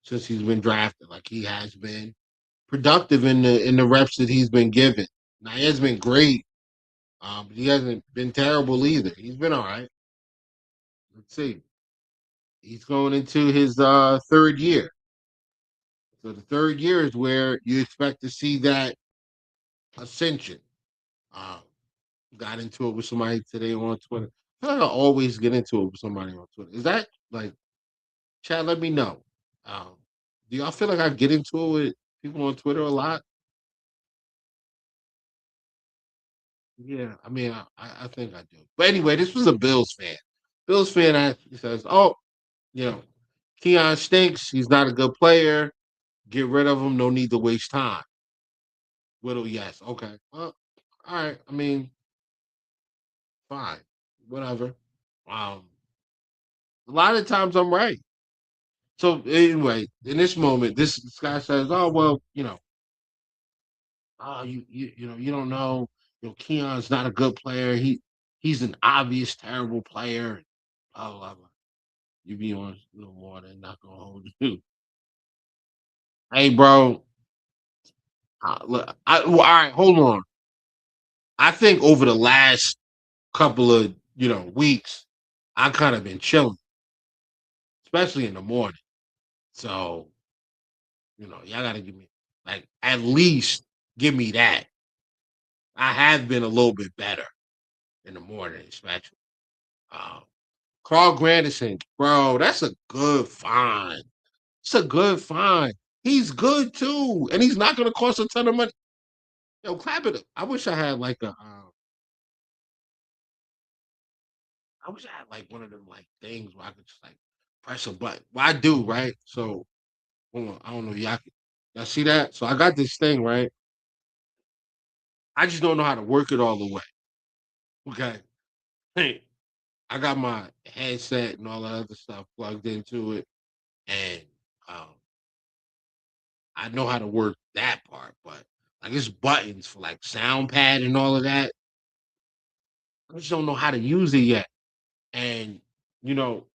since he's been drafted. Like he has been productive in the reps that he's been given. Now he hasn't been great, but he hasn't been terrible either. He's been all right. Let's see. He's going into his third year. So the third year is where you expect to see that ascension. Um, got into it with somebody today on Twitter. I feel like I always get into it with somebody on Twitter. Is that like, Chad? Let me know. Um, do y'all feel like I get into it with people on Twitter a lot? Yeah, I mean, I think I do. But anyway, this was a Bills fan. Bills fan actually says, "Oh, you know, Keon stinks. He's not a good player. Get rid of him. No need to waste time." Whittle, yes, okay. Well, all right. I mean, fine, whatever. Um, a lot of times I'm right. So anyway, in this moment, this guy says, "Oh well, you don't know, Keon's not a good player. He's an obvious terrible player." Blah blah blah. You be on a little more than not gonna hold you. Hey, bro. Look, all right, hold on. I think over the last couple of weeks, I kind of been chilling, especially in the morning. So y'all gotta give me like at least give me that. I have been a little bit better in the morning, especially. Um, Carl Grandison, bro, that's a good find. It's a good find. He's good too, and he's not going to cost a ton of money. Yo, clap it up. I wish I had like I wish I had like one of them like things where I could just like press a button. Well, I do, right? So hold on, I don't know, y'all see that? So I got this thing, right? I just don't know how to work it all the way. Okay, hey, I got my headset and all that other stuff plugged into it, and um, I know how to work that part, but like it's buttons for like sound pad and all of that. I just don't know how to use it yet. And you know,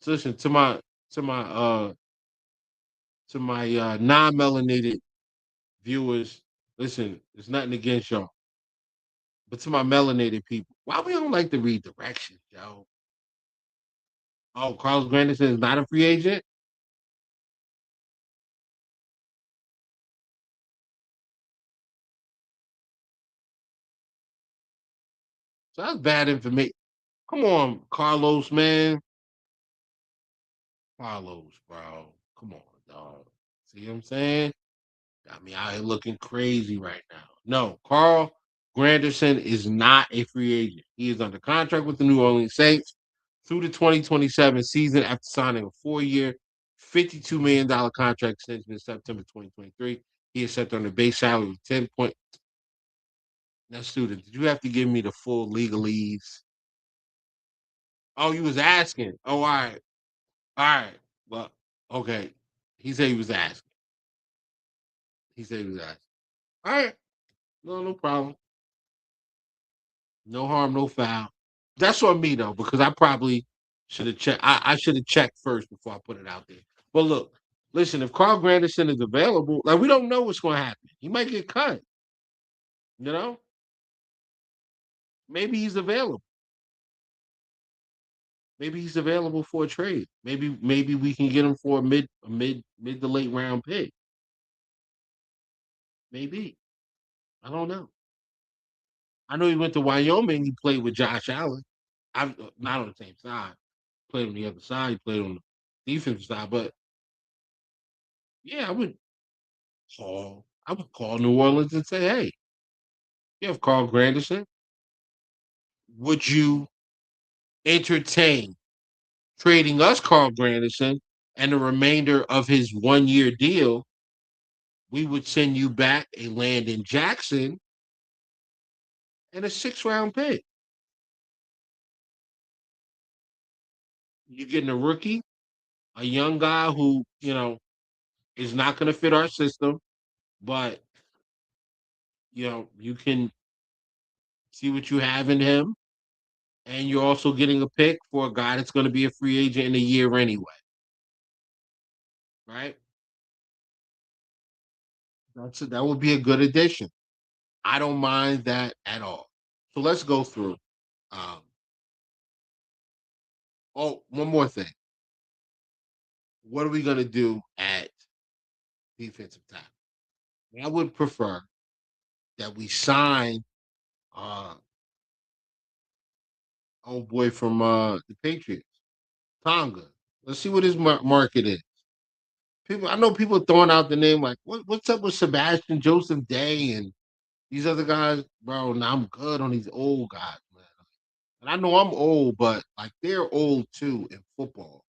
so listen to my uh non-melanated viewers, listen, it's nothing against y'all. But to my melanated people, why we don't like to read directions, yo? Oh, Carlos Granderson is not a free agent? So that's bad information. Come on, Carlos, man. Carlos, bro. Come on, dog. See what I'm saying? Got me out here looking crazy right now. No, Carl Granderson is not a free agent. He is under contract with the New Orleans Saints through the 2027 season after signing a 4-year, $52 million contract extension in September 2023. He is set on a base salary of 10 point. Now, student, did you have to give me the full legalese? Oh, you was asking. Oh, all right. All right. Well, okay. He said he was asking. He said he was asking. All right. No problem. No harm, no foul. That's on me though, because I probably should have checked. I should have checked first before I put it out there. But look, listen, if Carl Granderson is available, like we don't know what's going to happen. He might get cut. You know, maybe he's available. Maybe he's available for a trade. Maybe we can get him for a mid to late round pick. Maybe. I don't know. I know he went to Wyoming. He played with Josh Allen. I'm not on the same side. Played on the other side. He played on the defensive side. But yeah, I would call New Orleans and say, hey, you have Carl Granderson. Would you entertain trading us Carl Granderson and the remainder of his 1-year deal? We would send you back a Landon Jackson and a 6th-round pick. You're getting a rookie, a young guy who, is not going to fit our system, but, you can see what you have in him. And you're also getting a pick for a guy that's going to be a free agent in a year anyway. Right? That would be a good addition. I don't mind that at all. So let's go through. Um, one more thing. What are we going to do at defensive tackle? I would prefer that we sign uh old boy from the Patriots, Tonga. Let's see what his market is. I know people throwing out the name like, what's up with Sebastian Joseph Day and these other guys, bro? Now I'm good on these old guys, man. And I know I'm old, but like they're old too in football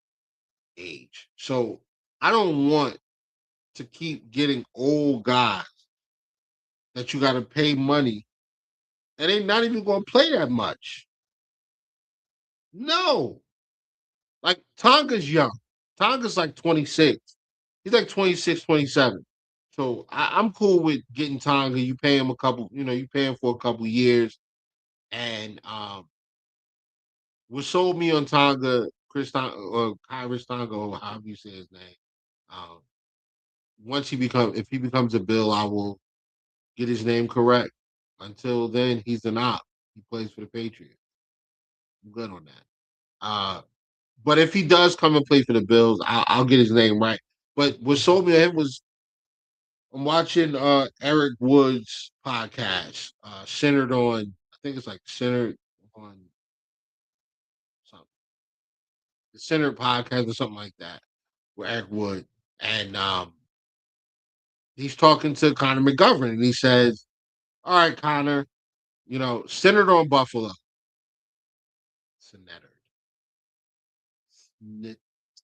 age. So I don't want to keep getting old guys that you got to pay money and they not even going to play that much. No, like Tonga's young. Tonga's like 26. He's like 26, 27. So I'm cool with getting Tonga. You pay him you pay him for a couple years. And what sold me on Tonga, Chris Tonga or Kyrus Tonga, or however you say his name. Um, if he becomes a Bill, I will get his name correct. Until then, he's an op. He plays for the Patriots. I'm good on that. But if he does come and play for the Bills, I'll get his name right. But what sold me on him was I'm watching Eric Wood's podcast, centered on I think it's like centered on something. The centered podcast or something like that with Eric Wood. And he's talking to Connor McGovern and he says, all right, Connor, centered on Buffalo. Centered.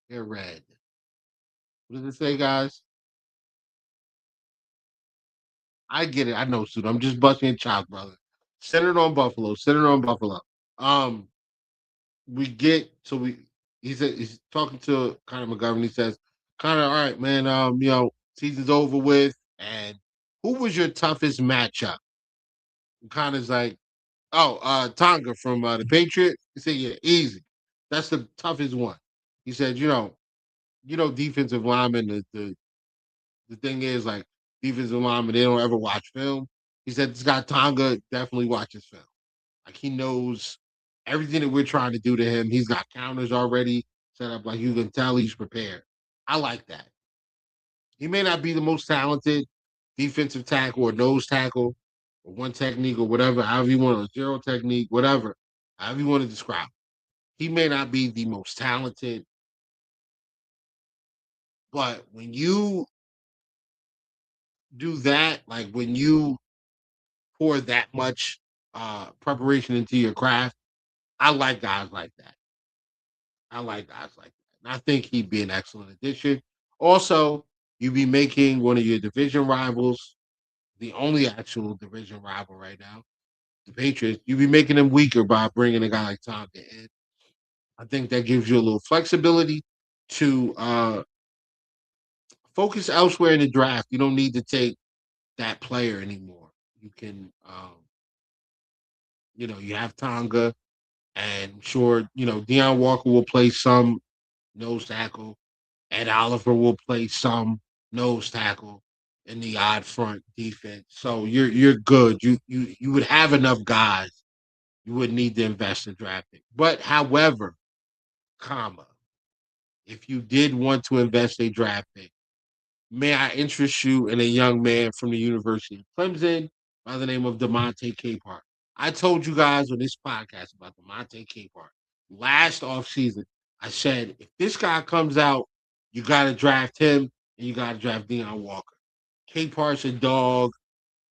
Red. What does it say, guys? I get it. I know, Suit. I'm just busting your chops, brother. Centered on Buffalo. Centered on Buffalo. Um, we get so we. He said he's talking to Connor McGovern. He says, "Connor, all right, man. Season's over with. And who was your toughest matchup?" And Connor's like, "Oh, Tonga from the Patriots." He said, "Yeah, easy. That's the toughest one." He said, defensive linemen. The thing is, like, defensive linemen, they don't ever watch film. He said this guy Tonga definitely watches film. Like he knows everything that we're trying to do to him. He's got counters already set up. Like you can tell he's prepared. I like that. He may not be the most talented defensive tackle or nose tackle or one technique or whatever, however you want, a zero technique, whatever, however you want to describe. He may not be the most talented But when you do that, like when you pour that much preparation into your craft, I like guys like that. I like guys like that. And I think he'd be an excellent addition. Also, you'd be making one of your division rivals, the only actual division rival right now, the Patriots, you'd be making them weaker by bringing a guy like Tonka in. I think that gives you a little flexibility to focus elsewhere in the draft. You don't need to take that player anymore. You can, you have Tonga, and I'm sure, Deion Walker will play some nose tackle. Ed Oliver will play some nose tackle in the odd front defense. So you're good. You would have enough guys. You wouldn't need to invest in drafting. But however, comma, if you did want to invest a draft pick, may I interest you in a young man from the University of Clemson by the name of DeMonte Capehart. I told you guys on this podcast about DeMonte Capehart last offseason. I said, if this guy comes out, you got to draft him and you got to draft Deion Walker. Capehart's a dog.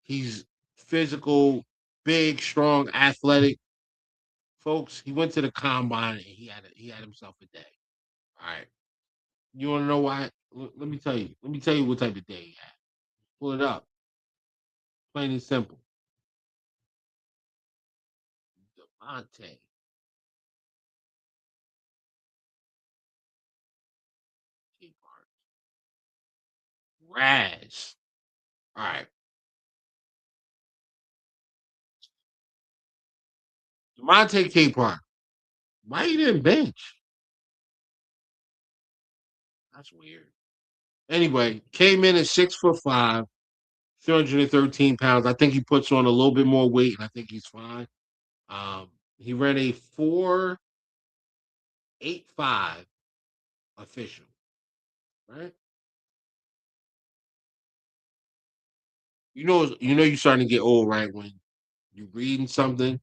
He's physical, big, strong, athletic. Folks, he went to the combine and he had himself a day. All right. You want to know why? Let me tell you. Let me tell you what type of day he had. Pull it up. Plain and simple. Devontae. Raz. All right. Devontae Capehart. Why you didn't bench? That's weird. Anyway, came in at 6'5", 313 pounds. I think he puts on a little bit more weight, and I think he's fine. He ran a 4.85 official, right? You're starting to get old, right? When you're reading something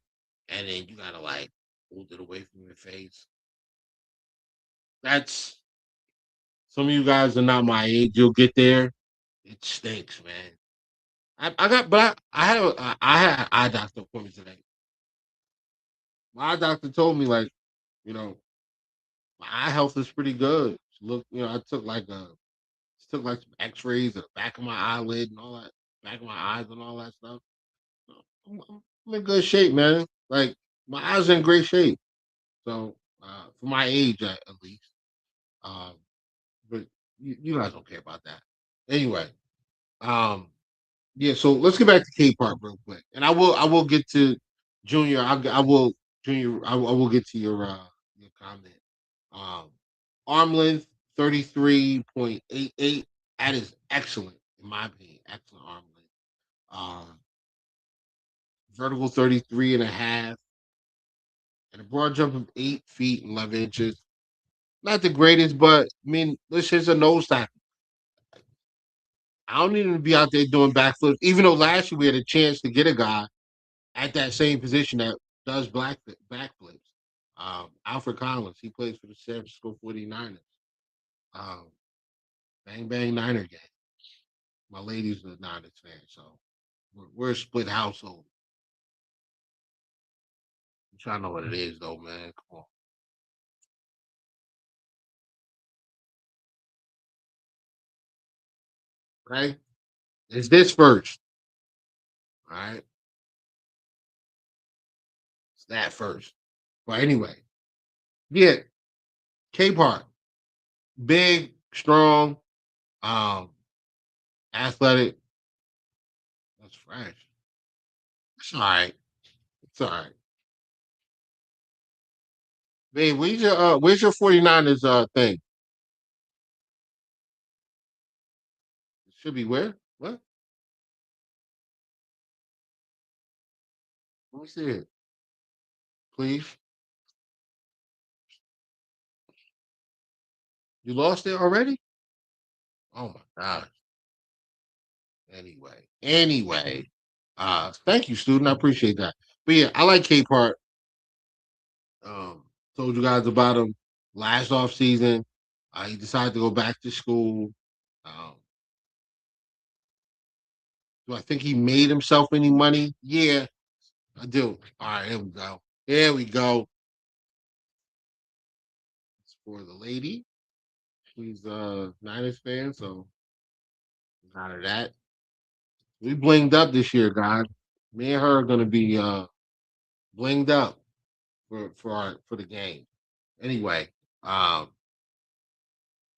and then you gotta like hold it away from your face. That's some of you guys are not my age. You'll get there. It stinks, man. I got, but I had an eye doctor appointment today. My eye doctor told me like, you know, my eye health is pretty good. Look, I took like some X-rays of the back of my eyelid and all that, back of my eyes and all that stuff. I'm in good shape, man. Like my eyes are in great shape. So for my age, at least. Um, but you guys don't care about that. Anyway, um, yeah. So let's get back to K Park real quick, and I will get to Junior. I will Junior. I will get to your comment. Um, arm length 33.88. That is excellent in my opinion. Excellent arm length. Vertical 33 and a half, and a broad jump of 8 feet and 11 inches. Not the greatest, but I mean, this is a nose tackle. I don't need him to be out there doing backflips, even though last year we had a chance to get a guy at that same position that does backflips. Alfred Collins, he plays for the San Francisco 49ers. Um, bang, bang, Niner gang. My lady's a Niners fan, so we're a split household. I'm trying to know what it is, though, man. Come on. Okay? It's this first. All right? It's that first. But anyway, yeah, K Park, big, strong, um, athletic. That's fresh. It's all right. It's all right. Babe, where's your 49ers thing? It should be where? What? Let me see it. Please. You lost it already? Oh my gosh. Anyway. Thank you, student. I appreciate that. But yeah, I like K Park. Um, told you guys about him last off season. He decided to go back to school. Do I think he made himself any money? Yeah, I do. All right, here we go. Here we go. It's for the lady. She's a Niners fan, so out of that. We blinged up this year, God. Me and her are gonna be blinged up for the game. Anyway, um,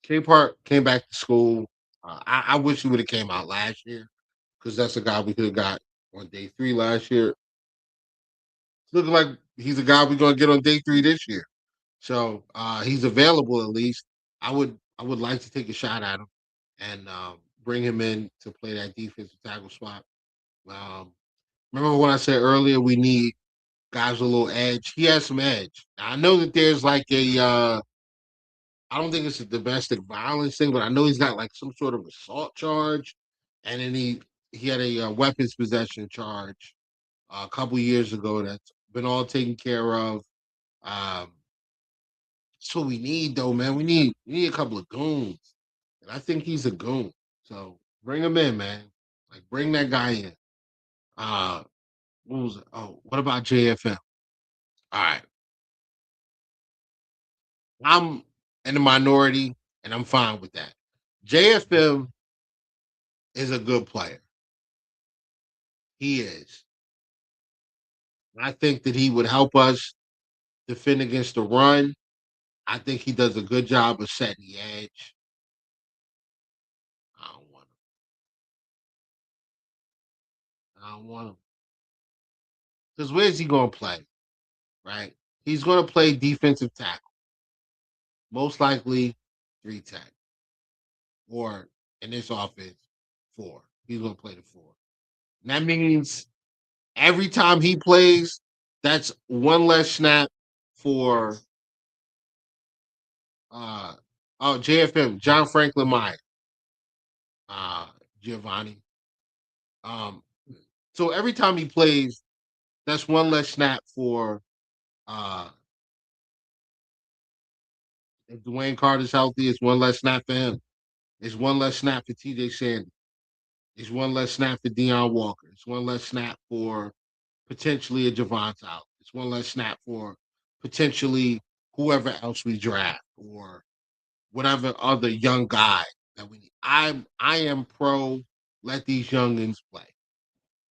K Park came back to school. I wish he would have came out last year because that's a guy we could have got on day 3 last year. Looking like he's a guy we're gonna get on day 3 this year. So he's available at least. I would like to take a shot at him and bring him in to play that defensive tackle spot. Um, remember when I said earlier we need guys with a little edge? He has some edge. Now, I know that there's like a I don't think it's a domestic violence thing, but I know he's got like some sort of assault charge, and then he had a weapons possession charge a couple years ago that's been all taken care of. Um, that's what we need, though, man. We need a couple of goons, and I think he's a goon. So bring him in, man. Like bring that guy in. Uh, what was it? Oh, what about JFM? All right, I'm in the minority, and I'm fine with that. JFM is a good player. He is. I think that he would help us defend against the run. I think he does a good job of setting the edge. I don't want him. I don't want him. Because where's he going to play? Right? He's going to play defensive tackle, most likely 3 tech, or in this offense, 4. He's going to play the 4. And that means every time he plays, that's one less snap for JFM, John Franklin Meyer, uh, Giovanni. Um, so every time he plays, that's one less snap for uh if Dwayne Carter's healthy, it's one less snap for him. It's one less snap for TJ Sanders. It's one less snap for Deion Walker. It's one less snap for potentially a Javon Tyler. It's one less snap for potentially whoever else we draft or whatever other young guy that we need. I am pro let these youngins play.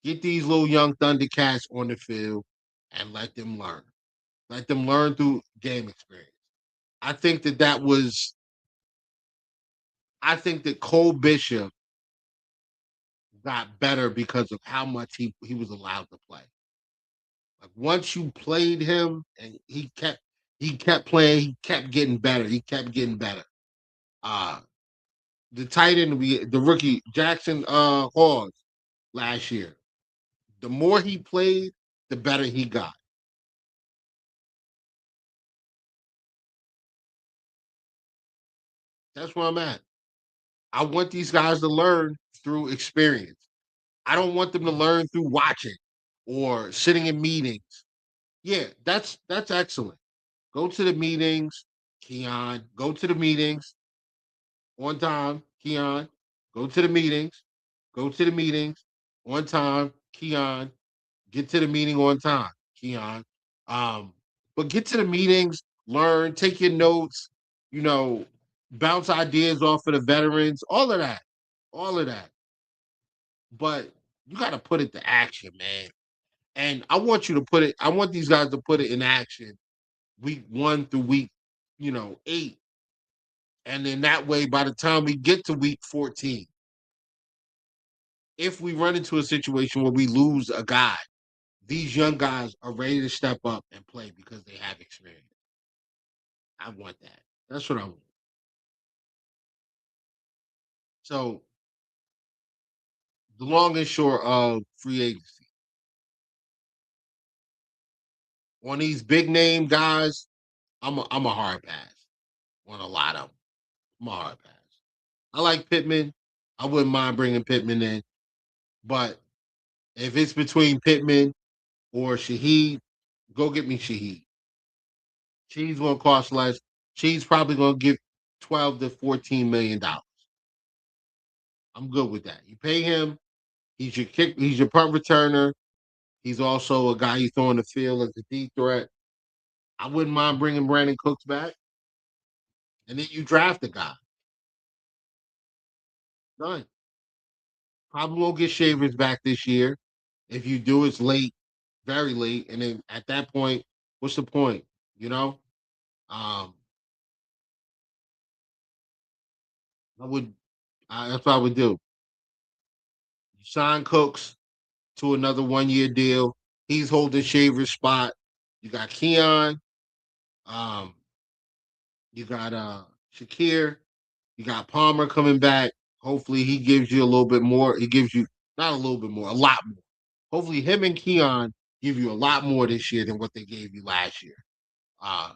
Get these little young Thundercats on the field and let them learn. Let them learn through game experience. I think that was. I think that Cole Bishop got better because of how much he was allowed to play. Like once you played him and he kept playing, he kept getting better. He kept getting better. Uh the tight end the rookie Jackson Hawes last year. The more he played, the better he got. That's where I'm at. I want these guys to learn through experience. I don't want them to learn through watching or sitting in meetings. Yeah, that's excellent. Go to the meetings, Keon. Go to the meetings on time, Keon. Go to the meetings. Go to the meetings on time, Keon. Get to the meeting on time, Keon. Um, but get to the meetings, learn, take your notes, you know, bounce ideas off of the veterans, all of that. All of that. But you got to put it to action, man. And I want you to put it, I want these guys to put it in action week 1 through week, 8. And then that way, by the time we get to week 14, if we run into a situation where we lose a guy, these young guys are ready to step up and play because they have experience. I want that. That's what I want. So the long and short of free agency on these big name guys, I'm a hard pass on a lot of them. I'm a hard pass. I like Pittman. I wouldn't mind bringing Pittman in, but if it's between Pittman or Shaheed, go get me Shaheed. She's gonna cost less. She's probably gonna give $12 to $14 million. I'm good with that. You pay him. He's your punt returner. He's also a guy you throw in the field as a deep threat. I wouldn't mind bringing Brandon Cooks back, and then you draft a guy. Done. Probably won't get Shavers back this year. If you do, it's late, very late, and then at that point, what's the point? You know, um, I would. That's what I would do. Sign Cooks to another 1 year deal. He's holding Shavers' spot. You got Keon. Um, you got Shakir. You got Palmer coming back. Hopefully, he gives you a little bit more. He gives you not a little bit more, a lot more. Hopefully, him and Keon give you a lot more this year than what they gave you last year. Uh,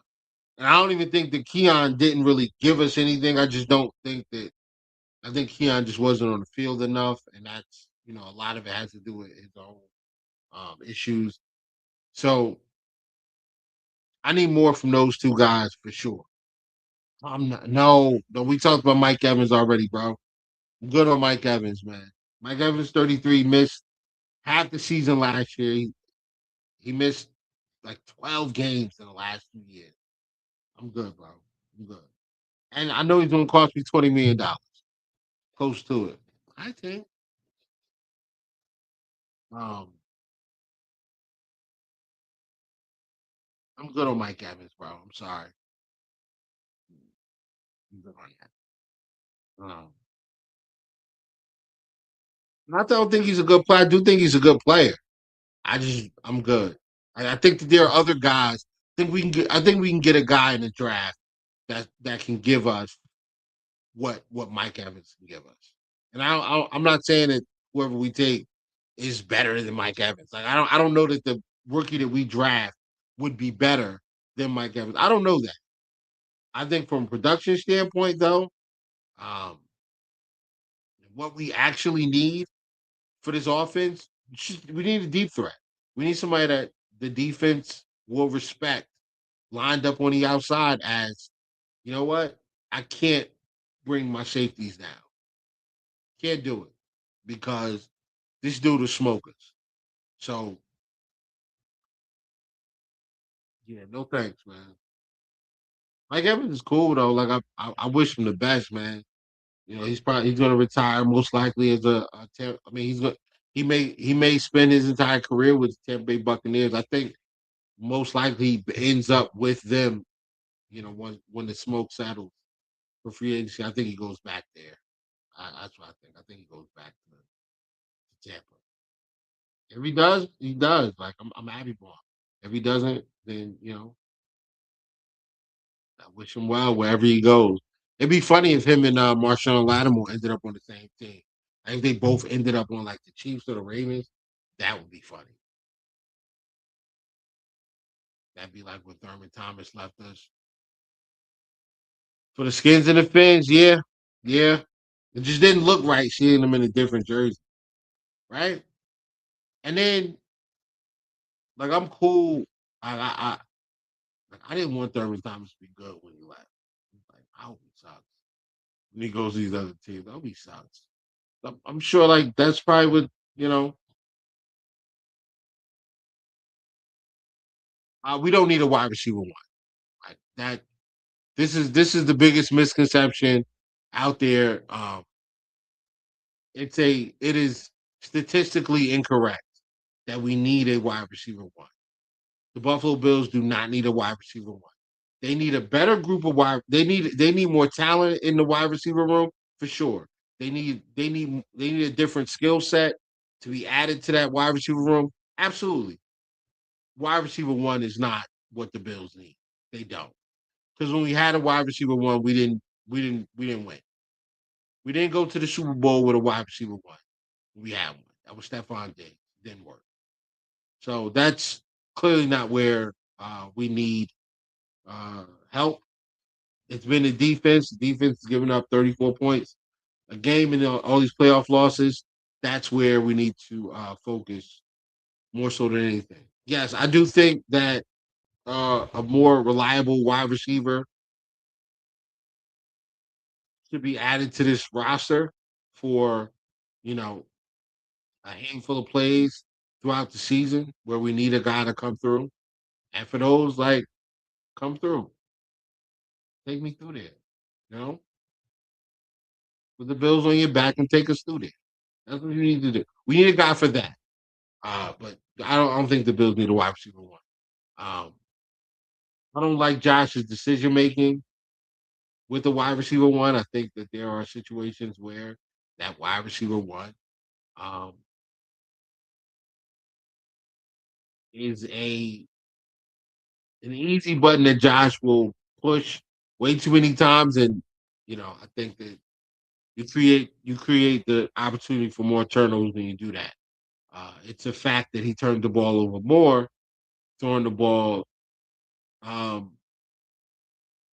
and I don't even think that Keon didn't really give us anything. I just don't think that. I think Keon just wasn't on the field enough, and that's a lot of it has to do with his own issues. So I need more from those two guys for sure. I'm not. No. We talked about Mike Evans already, bro. I'm good on Mike Evans, man. Mike Evans, 33, missed half the season last year. He missed like 12 games in the last 2 years. I'm good, bro. I'm good. And I know he's going to cost me $20 million. Close to it. I think. Um, I'm good on Mike Evans, bro. I'm sorry. I'm good on that. Not that I don't think he's a good player. I do think he's a good player. I'm good. I think that there are other guys. I think we can get a guy in the draft that can give us what Mike Evans can give us. And I'm not saying that whoever we take is better than Mike Evans. Like I don't know that the rookie that we draft would be better than Mike Evans. I don't know that. I think from a production standpoint, though, um, what we actually need for this offense, we need a deep threat. We need somebody that the defense will respect, lined up on the outside as, you know what? I can't bring my safeties down. Can't do it because this dude is smokers. So yeah, no thanks, man. Mike Evans is cool though. Like I wish him the best, man. He's going to retire most likely as I mean, he may spend his entire career with the Tampa Bay Buccaneers. I think most likely he ends up with them. When the smoke settles for free agency, I think he goes back there. That's what I think. I think he goes back to Tampa. If he does, he does. Like I'm happy for him. If he doesn't, then I wish him well wherever he goes. It'd be funny if him and Marshawn Lattimore ended up on the same team. I think they both ended up on like the Chiefs or the Ravens. That would be funny. That'd be like when Thurman Thomas left us for the Skins and the Fins. Yeah, yeah. It just didn't look right seeing them in a different jersey, right? And then like I'm cool. I didn't want Thurman Thomas to be good when he left. Like I hope he sucks. When he goes to these other teams, I hope he sucks. I'm sure like that's probably what we don't need a wide receiver one. Like that this is the biggest misconception out there. It is statistically incorrect that we need a wide receiver one. The Buffalo Bills do not need a wide receiver one. They need a better group of wide. They need more talent in the wide receiver room for sure. They need a different skill set to be added to that wide receiver room. Absolutely. Wide receiver one is not what the Bills need. They don't. Because when we had a wide receiver one, we didn't win. We didn't go to the Super Bowl with a wide receiver one. We had one. That was Stephon Diggs. Didn't work. So that's clearly not where we need help. It's been the defense. The defense is giving up 34 points a game in all these playoff losses. That's where we need to focus more so than anything. Yes, I do think that a more reliable wide receiver should be added to this roster for, you know, a handful of plays throughout the season where we need a guy to come through. And for those, like, come through. Take me through there. You know? Put the Bills on your back and take us through there. That's what you need to do. We need a guy for that. But I don't think the Bills need a wide receiver one. Um, I don't like Josh's decision making with the wide receiver one. I think that there are situations where that wide receiver one um, is an easy button that Josh will push way too many times, and I think that you create the opportunity for more turnovers when you do that. It's a fact that he turned the ball over more, throwing the ball um,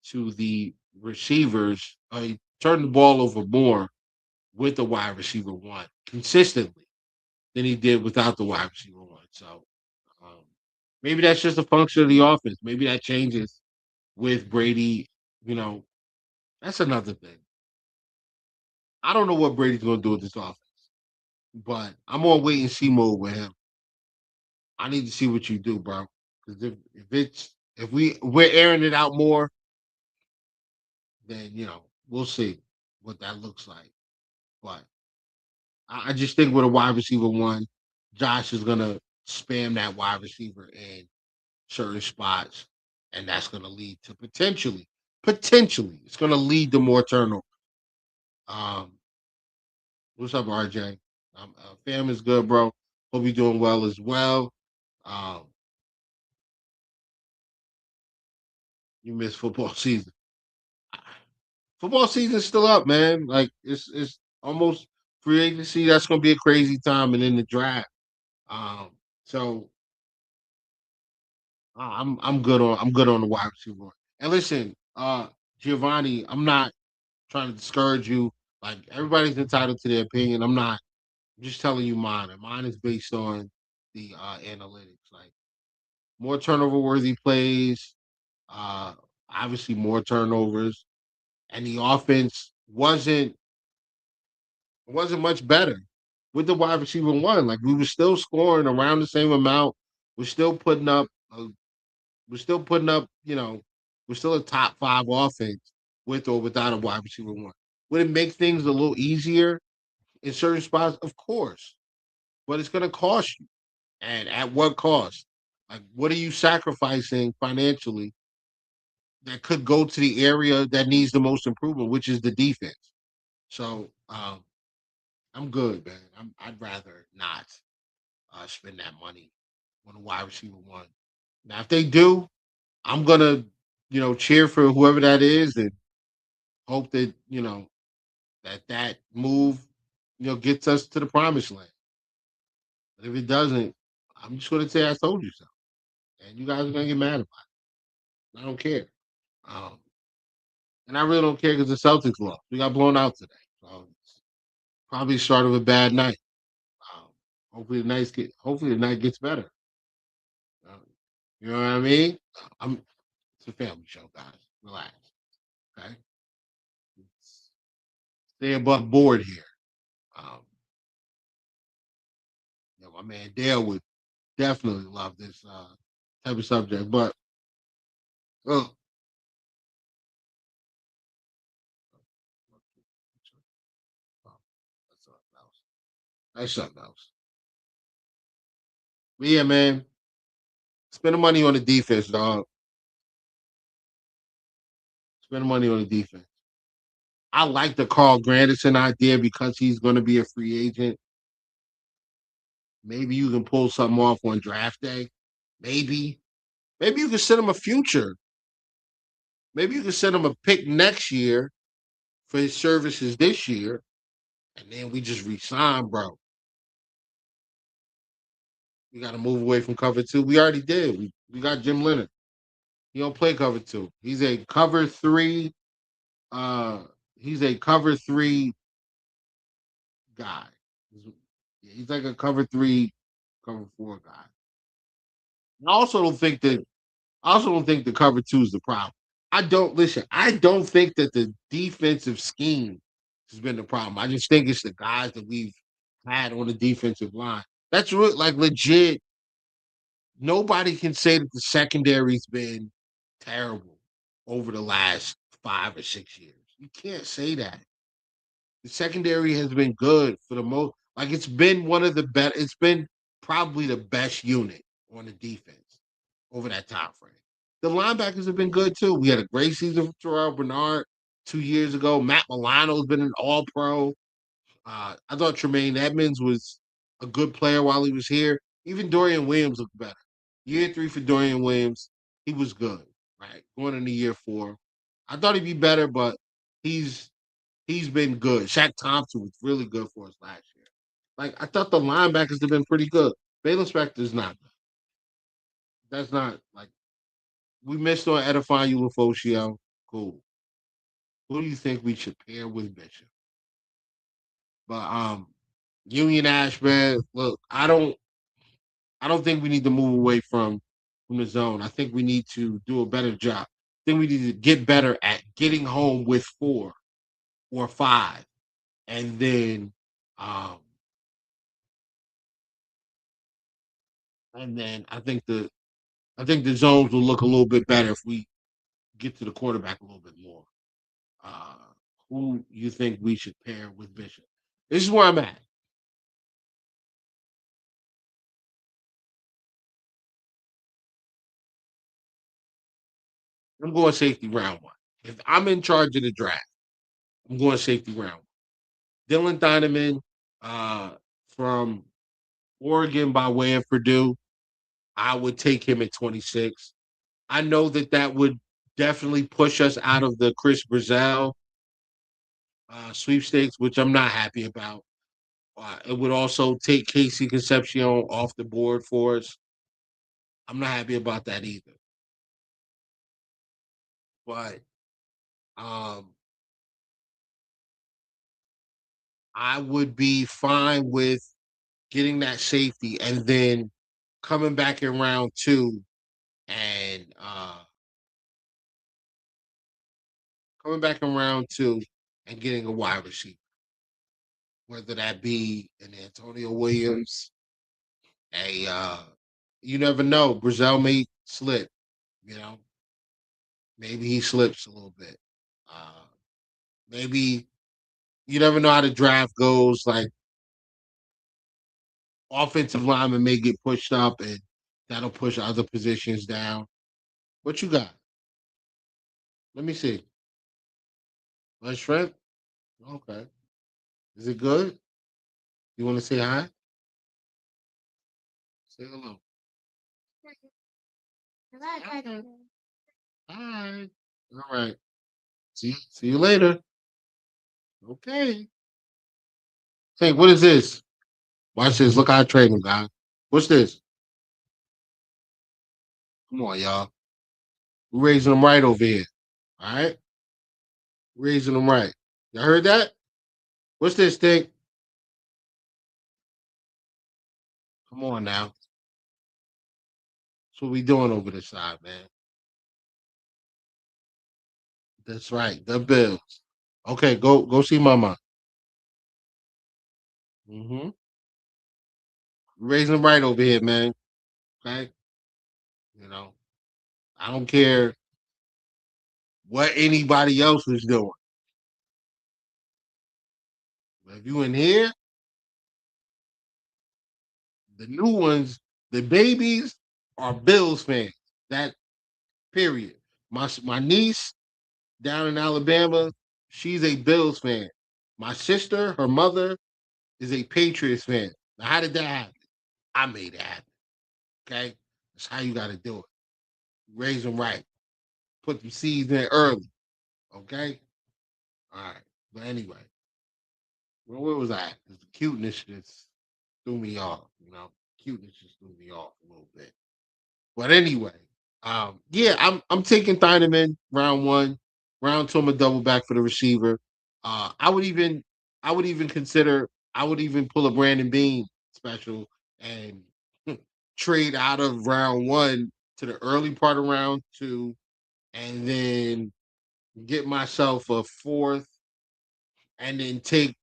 to the receivers. He turned the ball over more with the wide receiver one consistently than he did without the wide receiver one. So um, maybe that's just a function of the offense. Maybe that changes with Brady. You know, that's another thing. I don't know what Brady's going to do with this offense, but I'm on wait and see mode with him. I need to see what you do, bro. Because if we're airing it out more, then we'll see what that looks like. But I just think with a wide receiver one, Josh is gonna spam that wide receiver in certain spots, and that's gonna lead to potentially, it's gonna lead to more turnover. Um, what's up, RJ? Fam is good, bro. Hope you're doing well as well. Um, you missed football season. Football season's still up, man. Like it's almost free agency. That's gonna be a crazy time, and then the draft. Um, so I'm good on the wide receiver. And listen, Giovanni, I'm not trying to discourage you. Like everybody's entitled to their opinion. I'm just telling you mine. And mine is based on the analytics. Like more turnover worthy plays, uh, obviously more turnovers, and the offense wasn't much better with the wide receiver one. Like we were still scoring around the same amount. We're still putting up. We're still putting up. We're still a top five offense with or without a wide receiver one. Would it make things a little easier in certain spots? Of course, but it's going to cost you. And at what cost? Like, what are you sacrificing financially that could go to the area that needs the most improvement, which is the defense? So I'm good, man. I'd rather not spend that money on a wide receiver one. Now, if they do, I'm gonna, cheer for whoever that is and hope that that move, gets us to the promised land. But if it doesn't, I'm just gonna say I told you so, and you guys are gonna get mad about it. I don't care, um, and I really don't care because the Celtics lost. We got blown out today, so it's probably the start of a bad night. Um, hopefully the night gets better. Uh, you know what I mean? I'm. It's a family show, guys. Relax, okay? Stay above board here. Um, my man Dale would definitely love this type of subject, but uh, that's something else. But yeah, man, spend the money on the defense, dog. Spend the money on the defense. I like the Carl Granderson idea because he's going to be a free agent. Maybe you can pull something off on draft day. Maybe. Maybe you can send him a future. Maybe you can send him a pick next year for his services this year, and then we just resign, bro. We got to move away from cover two. We already did. We got Jim Leonard. He don't play cover two. He's a cover three. Uh, he's a cover three guy. He's like a cover three, cover four guy. I also don't think that. I also don't think the cover two is the problem. I don't think that the defensive scheme has been the problem. I just think it's the guys that we've had on the defensive line. That's like legit. Nobody can say that the secondary's been terrible over the last 5 or 6 years. You can't say that. The secondary has been good for the most. Like it's been one of the best. It's been probably the best unit on the defense over that time frame. The linebackers have been good too. We had a great season for Terrell Bernard 2 years ago. Matt Milano's been an All Pro. I thought Tremaine Edmonds was a good player while he was here. Even Dorian Williams looked better. Year 3 for Dorian Williams, he was good. Right, going into year 4, I thought he'd be better, but he's been good. Shaq Thompson was really good for us last year. Like I thought the linebackers have been pretty good. Baylor Spector's not. That's not like we missed on Edifying Ufosio. Cool. Who do you think we should pair with Bishop? But Union Ash, man, look, I don't think we need to move away from the zone. I think we need to do a better job. I think we need to get better at getting home with 4 or 5. And then um I think the zones will look a little bit better if we get to the quarterback a little bit more. Uh, who you think we should pair with Bishop? This is where I'm at. I'm going safety round 1. If I'm in charge of the draft, I'm going safety round 1. Dylan Dineman from Oregon by way of Purdue, I would take him at 26. I know that would definitely push us out of the Chris Brazell sweepstakes, which I'm not happy about. It would also take Casey Concepcion off the board for us. I'm not happy about that either. But I would be fine with getting that safety and then coming back in round 2 and getting a wide receiver, whether that be an Antonio Williams, you never know. Brazil may slip, you know. Maybe he slips a little bit. Maybe you never know how the draft goes. Like offensive linemen may get pushed up, and that'll push other positions down. What you got? Let me see. My strength? Okay. Is it good? You want to say hi? Say hello. Hi. All right. See you later. Okay. Hey, what is this? Watch this. Look how I train him, guys. What's this? Come on, y'all. We're raising them right over here. All right? Raising them right. You heard that? What's this thing? Come on now. That's what we doing over this side, man. That's right. The Bills. Okay, go see Mama. Mm-hmm. Raising them right over here, man. Okay? You know, I don't care what anybody else was doing. But if you in here, the new ones, the babies are Bills fans. That period. My niece down in Alabama, she's a Bills fan. My sister, her mother, is a Patriots fan. Now, how did that happen? I made it happen. Okay? That's how you got to do it. Raise them right. Put the seeds in early. Okay? All right. But anyway, where was I? Because the cuteness just threw me off. Cuteness just threw me off a little bit. But anyway, yeah, I'm taking Thieneman round 1. Round 2, I'm a double back for the receiver. I would even consider I would even pull a Brandon Beane special and trade out of round 1 to the early part of round 2 and then get myself a fourth, and then take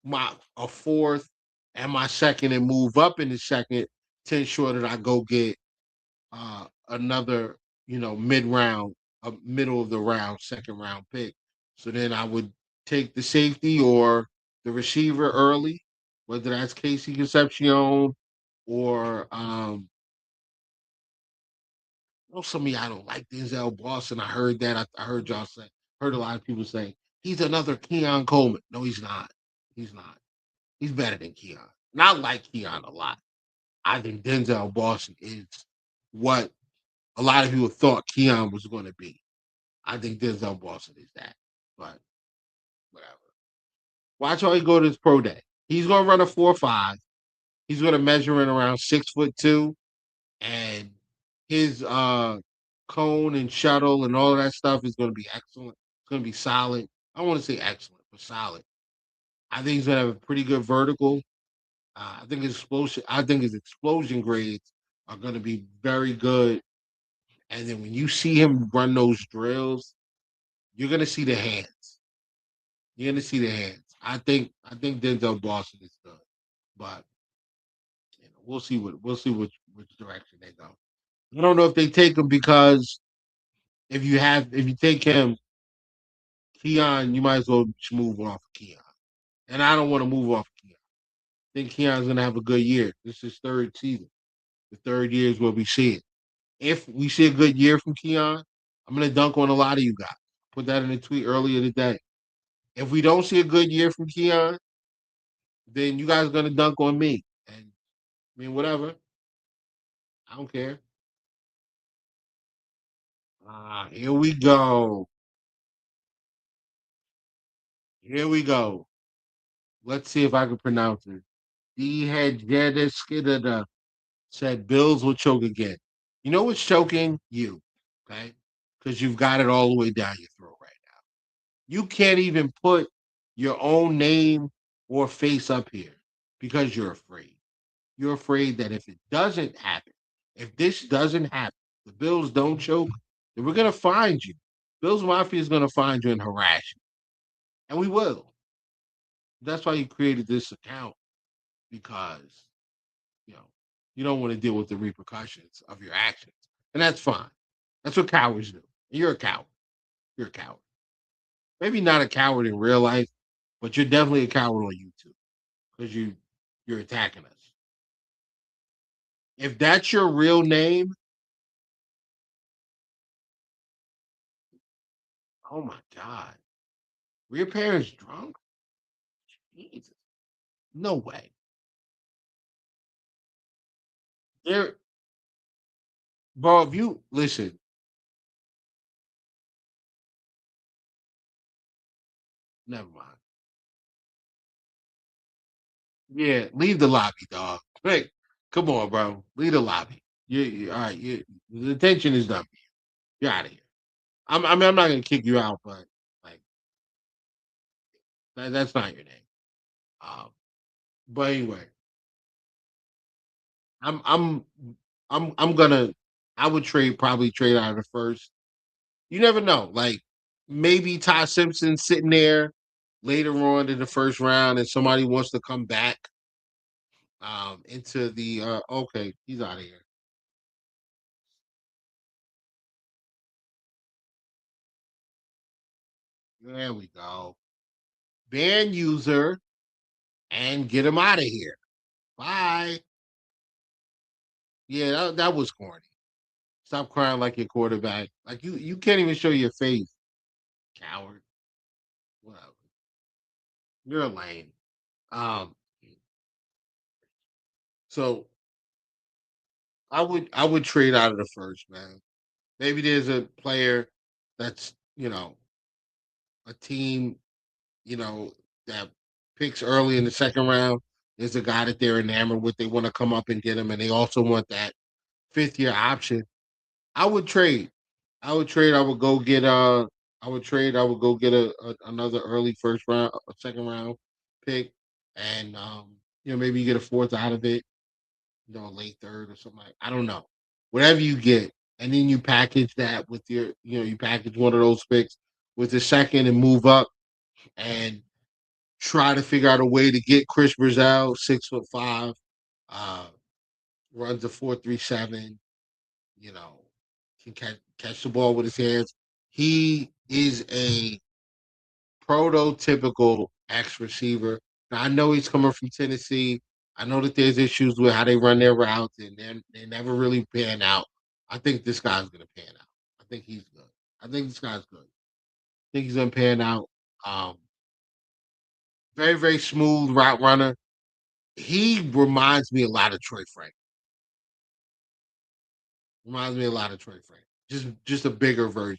my a fourth and my second and move up in the second to ensure that I go get another, mid round, a middle of the round, second round pick. So then I would take the safety or the receiver early, whether that's Casey Concepcion or I know some of y'all don't like Denzel Boston. I heard that. I heard y'all say, heard a lot of people say he's another Keon Coleman. No, he's not. He's not. He's better than Keon. And I like Keon a lot. I think Denzel Boston is what a lot of people thought Keon was going to be. I think Denzel Boston is that. But whatever. Watch how he go to his pro day. He's going to run a 4.5. He's going to measure in around 6'2", and his cone and shuttle and all of that stuff is going to be excellent. It's going to be solid. I don't want to say excellent, but solid. I think he's going to have a pretty good vertical. I think his explosion grades are going to be very good. And then when you see him run those drills, you're going to see the hands. You're going to see the hands. I think Denzel Boston is good, but we'll see which direction they go. I don't know if they take him because if you take him, Keon, you might as well just move off of Keon. And I don't want to move off of Keon. I think Keon's gonna have a good year. This is his third season. The third year is where we see it. If we see a good year from Keon, I'm gonna dunk on a lot of you guys. Put that in a tweet earlier today. If we don't see a good year from Keon, then you guys are gonna dunk on me. And I mean, whatever. I don't care. Here we go. Here we go. Let's see if I can pronounce it. D head Skidada said Bills will choke again. You know what's choking? You. Okay? Because you've got it all the way down your throat right now. You can't even put your own name or face up here because you're afraid. You're afraid that if it doesn't happen, if this doesn't happen, the Bills don't choke, then we're gonna find you. Bills Mafia is gonna find you and harass you. And we will. That's why you created this account, because you know you don't want to deal with the repercussions of your actions. And that's fine. That's what cowards do. You're a coward. You're a coward. Maybe not a coward in real life, but you're definitely a coward on YouTube because you're attacking us. If that's your real name, oh my God. Were your parents drunk? Jesus. No way. They're bro, if you listen, never mind. Yeah, leave the lobby, dog. Hey, come on, bro. Leave the lobby. All right. The attention is done. You're out of here. I'm not gonna kick you out, but like that's not your name. Um, but anyway, I'm I'm I'm gonna I would probably trade out of the first. You never know. Like maybe Ty Simpson sitting there later on in the first round, and somebody wants to come back into the okay, he's out of here. There we go. Ban user and get him out of here. Bye. Yeah, that was corny. Stop crying like your quarterback. Like you can't even show your face, coward. Whatever. You're a lame. Um, so I would trade out of the first, man. Maybe there's a player that's a team that picks early in the second round. There's a guy that they're enamored with. They want to come up and get him, and they also want that fifth year option. I would trade. I would trade. I would go get I would trade. I would go get another early first round, a second round pick, and maybe you get a fourth out of it. Late third or something like. I don't know. Whatever you get, and then you package that with you package one of those picks with the second and move up and try to figure out a way to get Chris Brazil, 6'5", uh, runs a 4.37. You know, can catch the ball with his hands. He is a prototypical X receiver. Now I know he's coming from Tennessee. I know that there's issues with how they run their routes and they never really pan out. I think this guy's gonna pan out. I think he's good. I think this guy's good. I think he's gonna pan out. Um, very, very smooth route runner. He reminds me a lot of Troy Frank. Reminds me a lot of Troy Frank. Just a bigger version.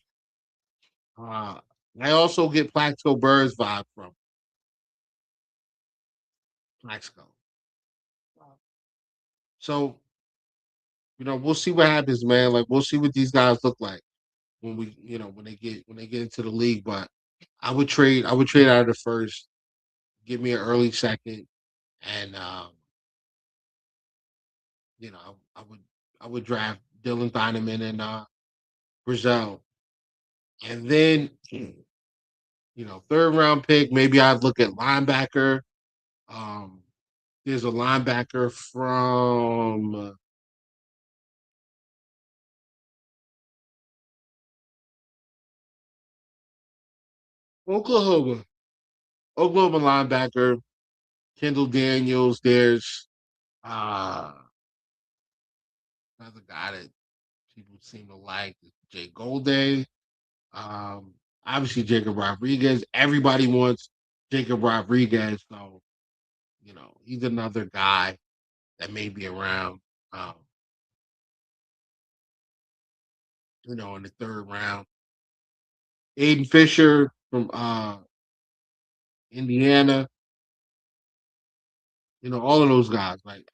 Uh, I also get Plaxico Burrs vibe from Plaxico. So we'll see what happens, man. Like we'll see what these guys look like when when they get into the league. But I would trade out of the first, give me an early second, and I would draft Dylan Dineman and Brazil, and then third round pick. Maybe I'd look at linebacker. Um, there's a linebacker from Oklahoma. Oklahoma linebacker Kendall Daniels. There's uh, another guy that people seem to like is Jay Golday. Um, Obviously Jacob Rodriguez. Everybody wants Jacob Rodriguez, so he's another guy that may be around. Um, in the third round. Aiden Fisher from Indiana. All of those guys. Like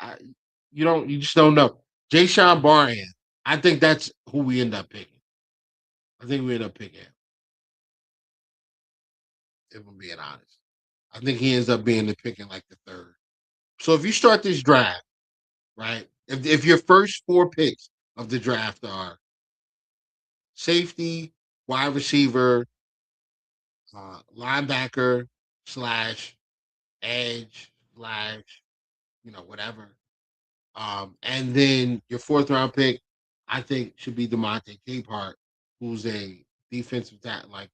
you just don't know. Jay Sean Barhan. I think that's who we end up picking. I think we end up picking him, if I'm being honest. I think he ends up being the pick in like the third. So if you start this draft, right? If your first four picks of the draft are safety, wide receiver, linebacker slash edge slash whatever, and then your fourth round pick, I think should be Demonte Capehart, who's a defensive tackle, like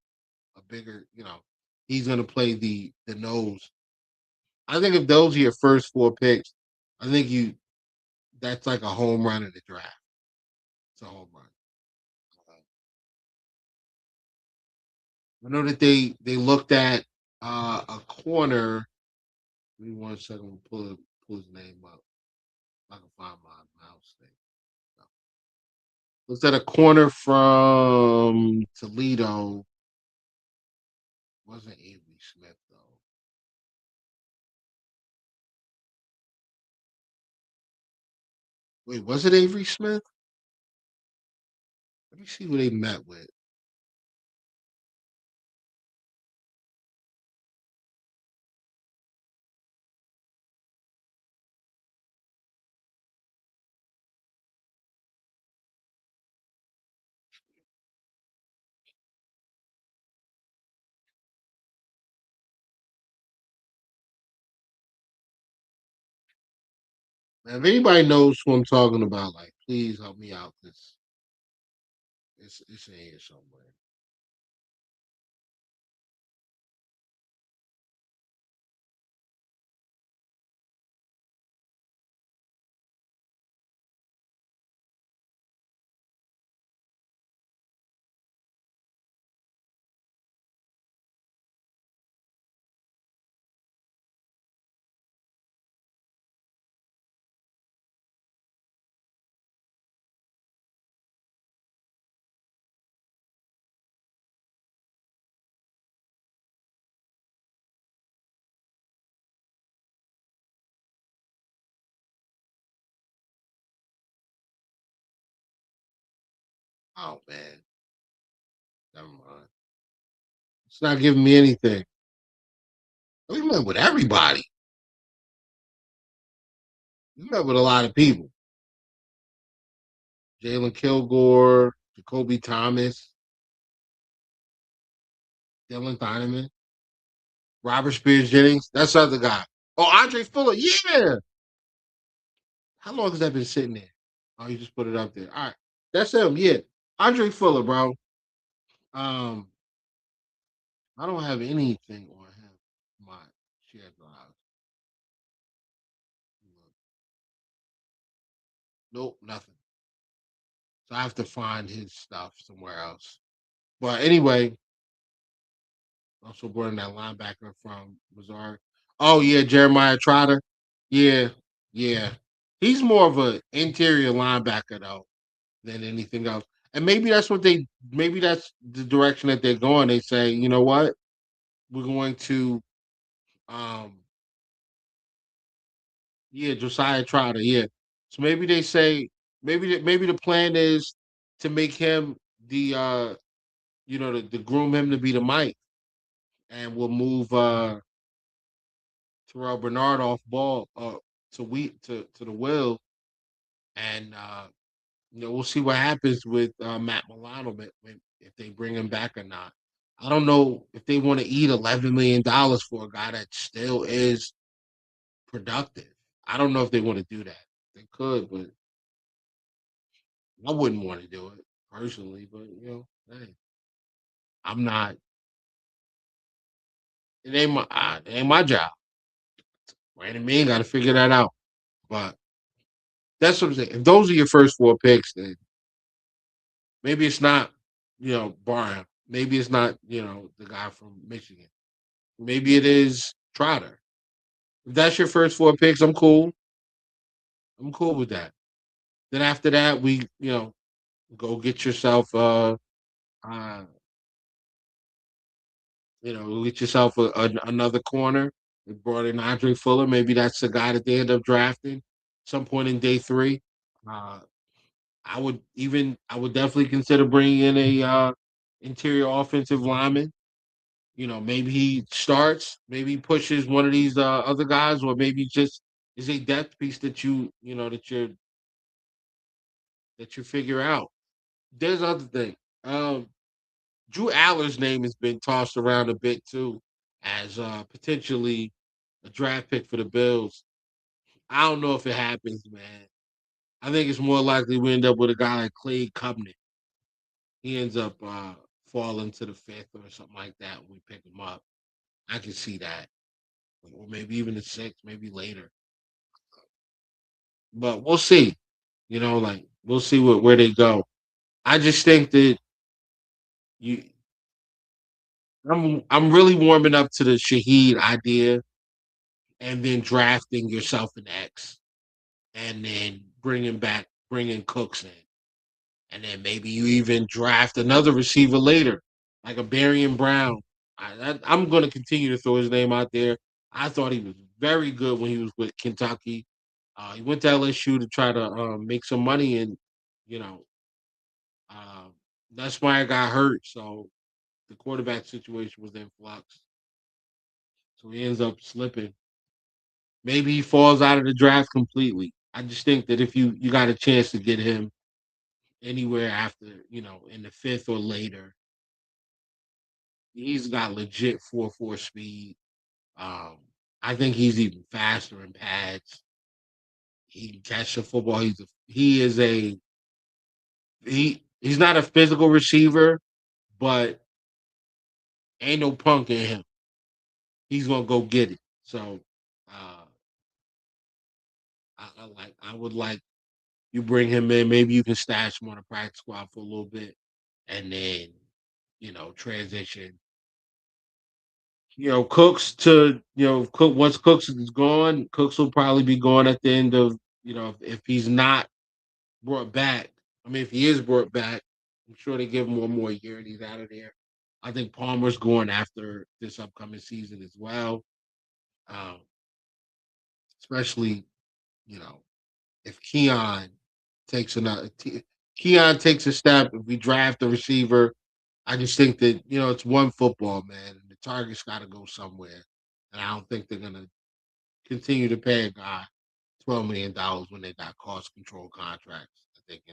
a bigger, he's gonna play the nose. I think if those are your first four picks, I think that's like a home run in the draft. It's a home run. I know that they looked at a corner. Give me 1 second. Pull his name up. I can find my mouse thing. Looked at a corner from Toledo. Wasn't Avery Smith though. Wait, was it Avery Smith? Let me see who they met with. Now, if anybody knows who I'm talking about, like, please help me out. It's in here somewhere. Oh man, never mind. It's not giving me anything. We met with everybody. We met with a lot of people. Jalen Kilgore, Jacoby Thomas, Dylan Diamond, Robert Spears Jennings. That's the other guy. Oh, Andre Fuller. Yeah. How long has that been sitting there? Oh, you just put it up there. All right. That's him. Yeah. Andre Fuller, bro. Um, I don't have anything on him. My share drive. Nope, nothing. So I have to find his stuff somewhere else. But anyway, also brought in that linebacker from Missouri. Oh yeah, Jeremiah Trotter. Yeah, yeah. He's more of an interior linebacker though than anything else. And maybe that's what they maybe that's the direction that they're going. They say, you know what? We're going to yeah, Josiah Trotter, yeah. So maybe they say maybe the plan is to make him the to groom him to be the Mike, and we'll move Terrell Bernard off ball to the will, and we'll see what happens with Matt Milano if they bring him back or not. I don't know if they want to eat $11 million for a guy that still is productive. I don't know if they want to do that. They could, but I wouldn't want to do it personally. But hey, I'm not. It ain't my job. Brandon Beane got to figure that out. But that's what I'm saying. If those are your first four picks, then maybe it's not, Barham. Maybe it's not, the guy from Michigan. Maybe it is Trotter. If that's your first four picks, I'm cool. I'm cool with that. Then after that, we, go get yourself uh get yourself another corner. They brought in Andre Fuller. Maybe that's the guy that they end up drafting some point in day three. Uh, I would definitely consider bringing in a interior offensive lineman. Maybe he starts, maybe he pushes one of these other guys, or maybe just is a depth piece that you figure out. There's other thing. Drew Aller's name has been tossed around a bit too, as potentially a draft pick for the Bills. I don't know if it happens, man. I think it's more likely we end up with a guy like Clay Covenant. He ends up falling to the fifth or something like that when we pick him up. I can see that. Or maybe even the sixth, maybe later. But we'll see. We'll see where they go. I just think that you I'm really warming up to the Shaheed idea and then drafting yourself an X and then bringing Cooks in. And then maybe you even draft another receiver later, like a Barian Brown. I'm going to continue to throw his name out there. I thought he was very good when he was with Kentucky. He went to LSU to try to make some money, and you know uh, that's why I got hurt. So the quarterback situation was in flux. So he ends up slipping. Maybe he falls out of the draft completely. I just think that if you got a chance to get him anywhere after, in the fifth or later, he's got legit 4.4 speed. Um, I think he's even faster in pads. He can catch the football. He's not a physical receiver, but ain't no punk in him. He's gonna go get it. So uh, I would like you bring him in. Maybe you can stash him on a practice squad for a little bit, and then transition. Cooks to once Cooks is gone, Cooks will probably be gone at the end of if he's not brought back. I mean, if he is brought back, I'm sure they give him one more year and he's out of there. I think Palmer's going after this upcoming season as well. Um, Especially, you know, if Keon takes a step, if we draft a receiver, I just think that, it's one football, man, and the target's gotta go somewhere. And I don't think they're gonna continue to pay a guy $12 million when they got cost control contracts. I think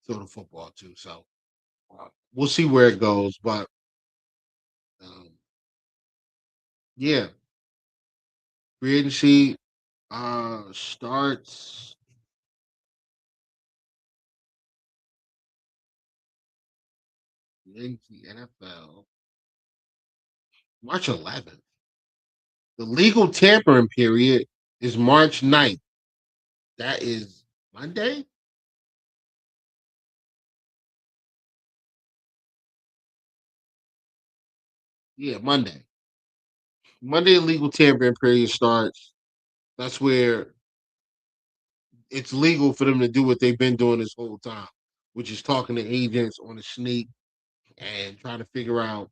throw the football too. So we'll see where it goes. But um, yeah, free agency starts in the NFL March 11th. The legal tampering period is March 9th. That is Monday. Yeah, Monday. Monday, the legal tampering period starts. That's where it's legal for them to do what they've been doing this whole time, which is talking to agents on a sneak and trying to figure out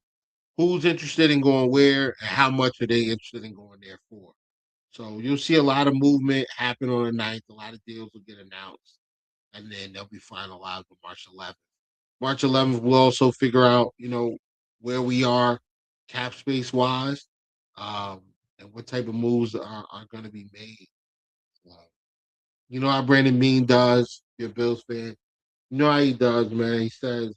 who's interested in going where and how much are they interested in going there for. So you'll see a lot of movement happen on the 9th. A lot of deals will get announced, and then they'll be finalized on March 11th. March 11th, we'll also figure out, where we are cap space wise, um, and what type of moves are going to be made. Uh, you know how Brandon Beane does, your Bills fan. You know how he does, man. He says,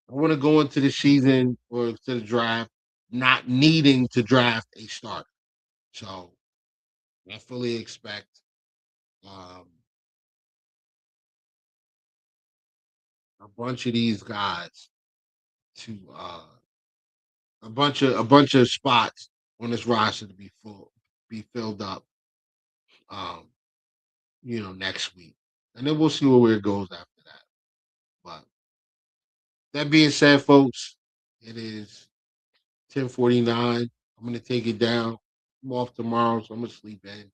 I want to go into the season or to the draft not needing to draft a starter. So I fully expect um, a bunch of these guys to a bunch of spots on this roster to be filled up um, next week. And then we'll see where it goes after that. But that being said, folks, it is 10:49. I'm gonna take it down. I'm off tomorrow, so I'm gonna sleep in.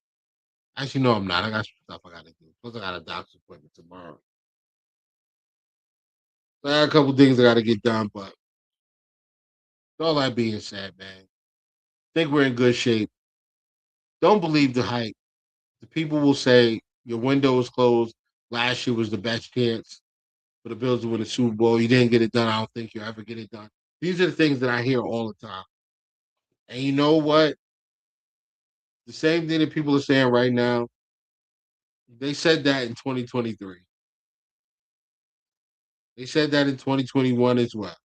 Actually, no, I'm not. I got some stuff I gotta do. Plus, I got a doctor's appointment tomorrow. So I got a couple things I gotta get done, but with all that being said, man, I think we're in good shape. Don't believe the hype. The people will say your window is closed. Last year was the best chance for the Bills to win the Super Bowl. You didn't get it done. I don't think you'll ever get it done. These are the things that I hear all the time. And you know what? The same thing that people are saying right now, they said that in 2023. They said that in 2021 as well.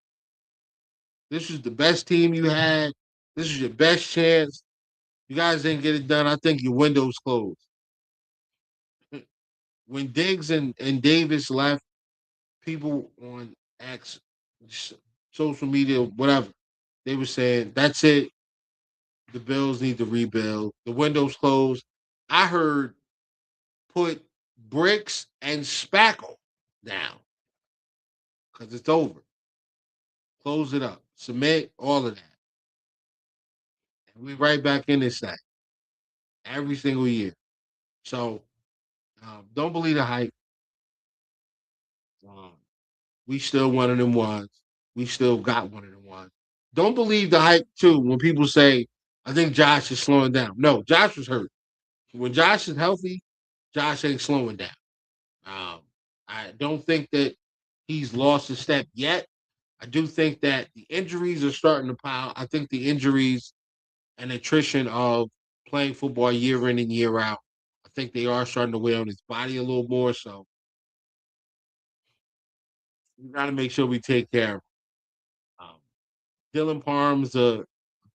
This was the best team you had. This is your best chance. You guys didn't get it done. I think your window's closed. When Diggs and Davis left, people on X, social media, whatever, they were saying, that's it. The Bills need to rebuild. The window's closed. I heard put bricks and spackle down because it's over. Close it up. Cement, all of that. And we right back in this thing every single year. So don't believe the hype. Um, we still one of them ones. We still got one of them ones. Don't believe the hype too when people say, I think Josh is slowing down. No, Josh was hurt. When Josh is healthy, Josh ain't slowing down. Um, I don't think that he's lost a step yet. I do think that the injuries are starting to pile. I think the injuries and attrition of playing football year in and year out, I think they are starting to weigh on his body a little more. So we got to make sure we take care of him. Um, Dylan Parham's a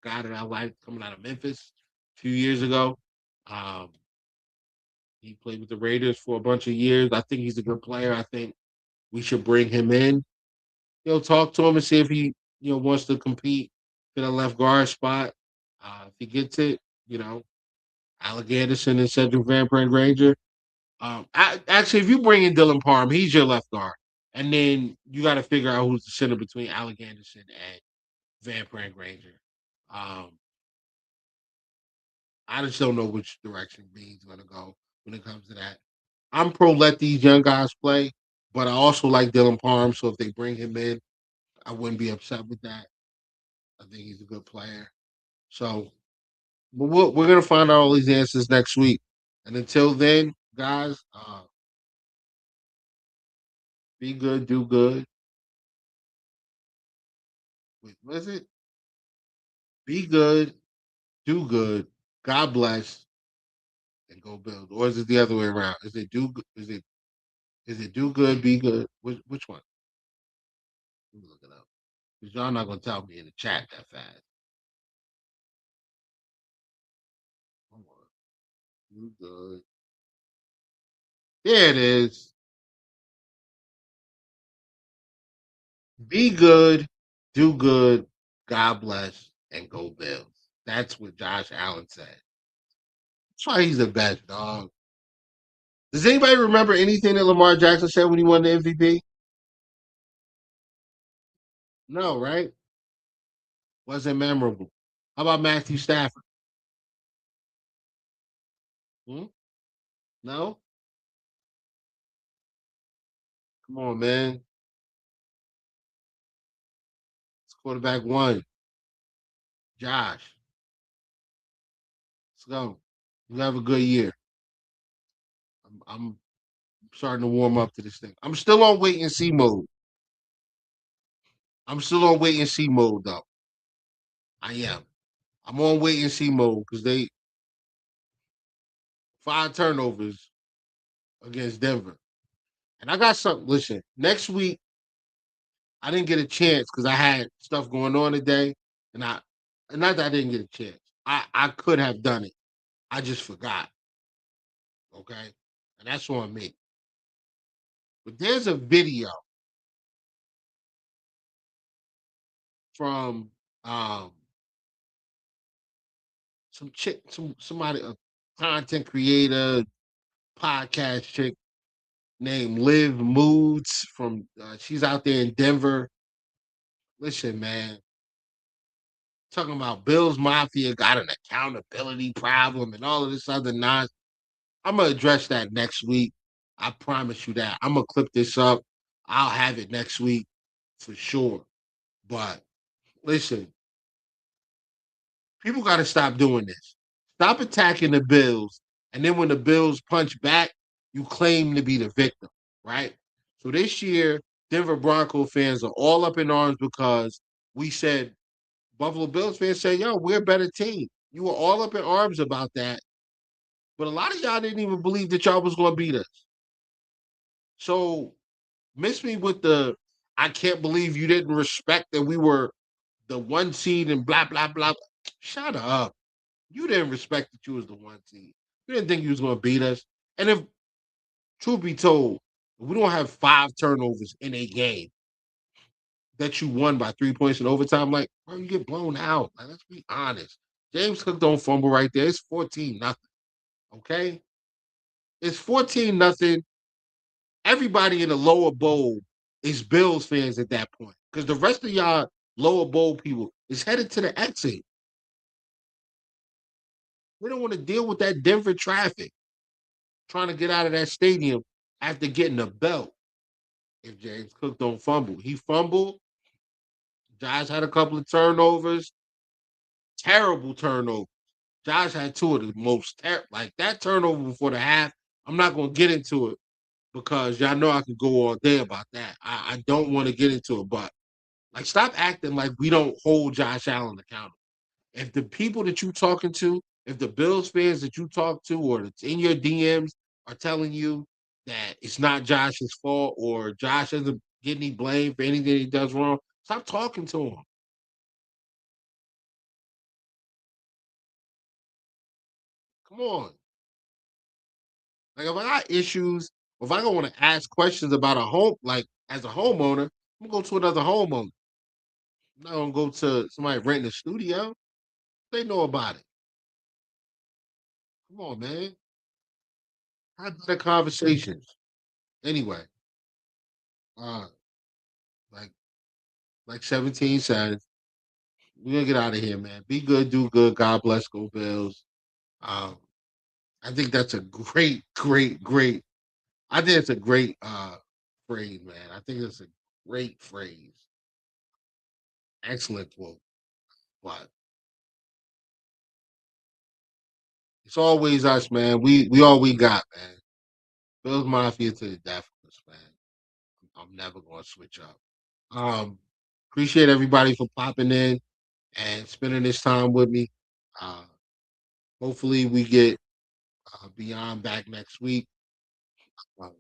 guy that I liked coming out of Memphis a few years ago. Um, he played with the Raiders for a bunch of years. I think he's a good player. I think we should bring him in. Talk to him and see if he, wants to compete for the left guard spot. If he gets it, Alec Anderson and Cedric Van Brand Granger. Actually, if you bring in Dylan Parham, he's your left guard. And then you got to figure out who's the center between Alec Anderson and Van Brand Granger. Um, I just don't know which direction Beane's going to go when it comes to that. I'm pro let these young guys play, but I also like Dylan Parham. So if they bring him in, I wouldn't be upset with that. I think he's a good player. So, but we're going to find out all these answers next week. And until then, guys, be good, do good. Wait, what is it? Be good, do good. God bless, and go build. Or is it the other way around? Is it Is it do good, be good? Which one? Let me look it up. Because y'all not gonna tell me in the chat that fast. Hold on. Do good. There it is. Be good, do good, God bless, and go Bills. That's what Josh Allen said. That's why he's the best, dog. Does anybody remember anything that Lamar Jackson said when he won the MVP? No, right? Wasn't memorable. How about Matthew Stafford? Hmm? No? Come on, man. It's quarterback one. Josh. Let's go. You have a good year. I'm starting to warm up to this thing. I'm still on wait and see mode. I'm still on wait and see mode, though. I am. I'm on wait and see mode because they 5 turnovers against Denver. And I got something. Listen, next week I didn't get a chance because I had stuff going on today, and not that I didn't get a chance. I could have done it. I just forgot. Okay, and that's on me. But there's a video from some chick, somebody, a content creator, podcast chick named Liv Moods from. She's out there in Denver. Listen, man, talking about Bills Mafia got an accountability problem and all of this other nonsense. I'm gonna address that next week. I promise you that. I'm gonna clip this up. I'll have it next week for sure. But listen, people got to stop doing this. Stop attacking the Bills, and then when the Bills punch back, you claim to be the victim, right? So this year, Denver Bronco fans are all up in arms because we said Buffalo Bills fans say, "Yo, we're a better team." You were all up in arms about that, but a lot of y'all didn't even believe that y'all was going to beat us. So miss me with the I can't believe you didn't respect that we were the one seed and blah blah blah. Shut up. You didn't respect that you was the one seed. You didn't think you was gonna beat us. And if truth be told, if we don't have 5 turnovers in a game that you won by 3 points in overtime, like bro, you get blown out. Like, let's be honest. James Cook don't fumble right there. It's 14-0. Okay? It's 14-0. Everybody in the lower bowl is Bills fans at that point. Because the rest of y'all lower bowl people is headed to the exit. We don't want to deal with that Denver traffic trying to get out of that stadium after getting a belt. If James Cook don't fumble, he fumbled. Josh had a couple of turnovers, terrible turnovers. Josh had two of the most like that turnover before the half. I'm not going to get into it because y'all know I could go all day about that. I don't want to get into it, but like stop acting like we don't hold Josh Allen accountable. If the people that you talking to, if the Bills fans that you talk to or that's in your DMs are telling you that it's not Josh's fault or Josh doesn't get any blame for anything he does wrong, stop talking to him. Come on. Like if I got issues, if I don't want to ask questions about a home, like as a homeowner, I'm gonna go to another homeowner. I'm not gonna go to somebody renting a studio. They know about it. Come on, man. Have better conversations. Anyway, uh, like 17 says, we're gonna get out of here, man. Be good, do good. God bless, go Bills. Um, I think that's a great, great, great. I think it's a great phrase, man. I think it's a great phrase. Excellent quote. But it's always us, man. We all we got, man. Bills Mafia to the death of us, man. I'm never gonna switch up. Appreciate everybody for popping in and spending this time with me. Uh, hopefully we get Beyond back next week. Um,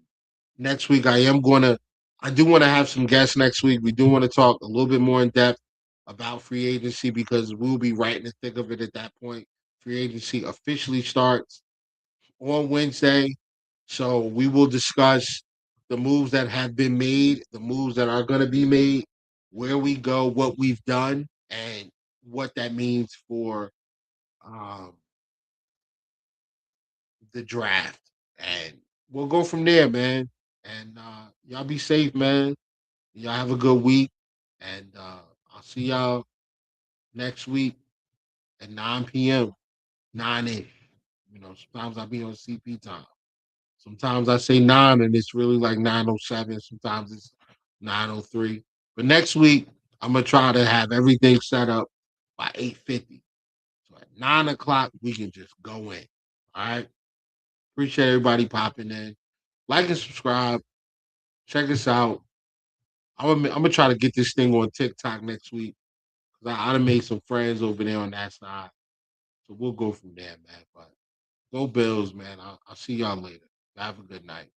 next week I do want to have some guests next week. We do want to talk a little bit more in depth about free agency because we'll be right in the thick of it at that point. Free agency officially starts on Wednesday. So we will discuss the moves that have been made, the moves that are going to be made, where we go, what we've done, and what that means for um, the draft. And we'll go from there, man. And y'all be safe, man. Y'all have a good week. And I'll see y'all next week at 9 p.m., 9-ish. Sometimes I'll be on CP time. Sometimes I say 9 and it's really like 9:07. Sometimes it's 9:03. But next week, I'm going to try to have everything set up by 8:50. So at 9 o'clock, we can just go in. All right? Appreciate everybody popping in. Like and subscribe. Check us out. I'm gonna try to get this thing on TikTok next week. I done made some friends over there on that side. So we'll go from there, man. But go Bills, man. I'll see y'all later. Have a good night.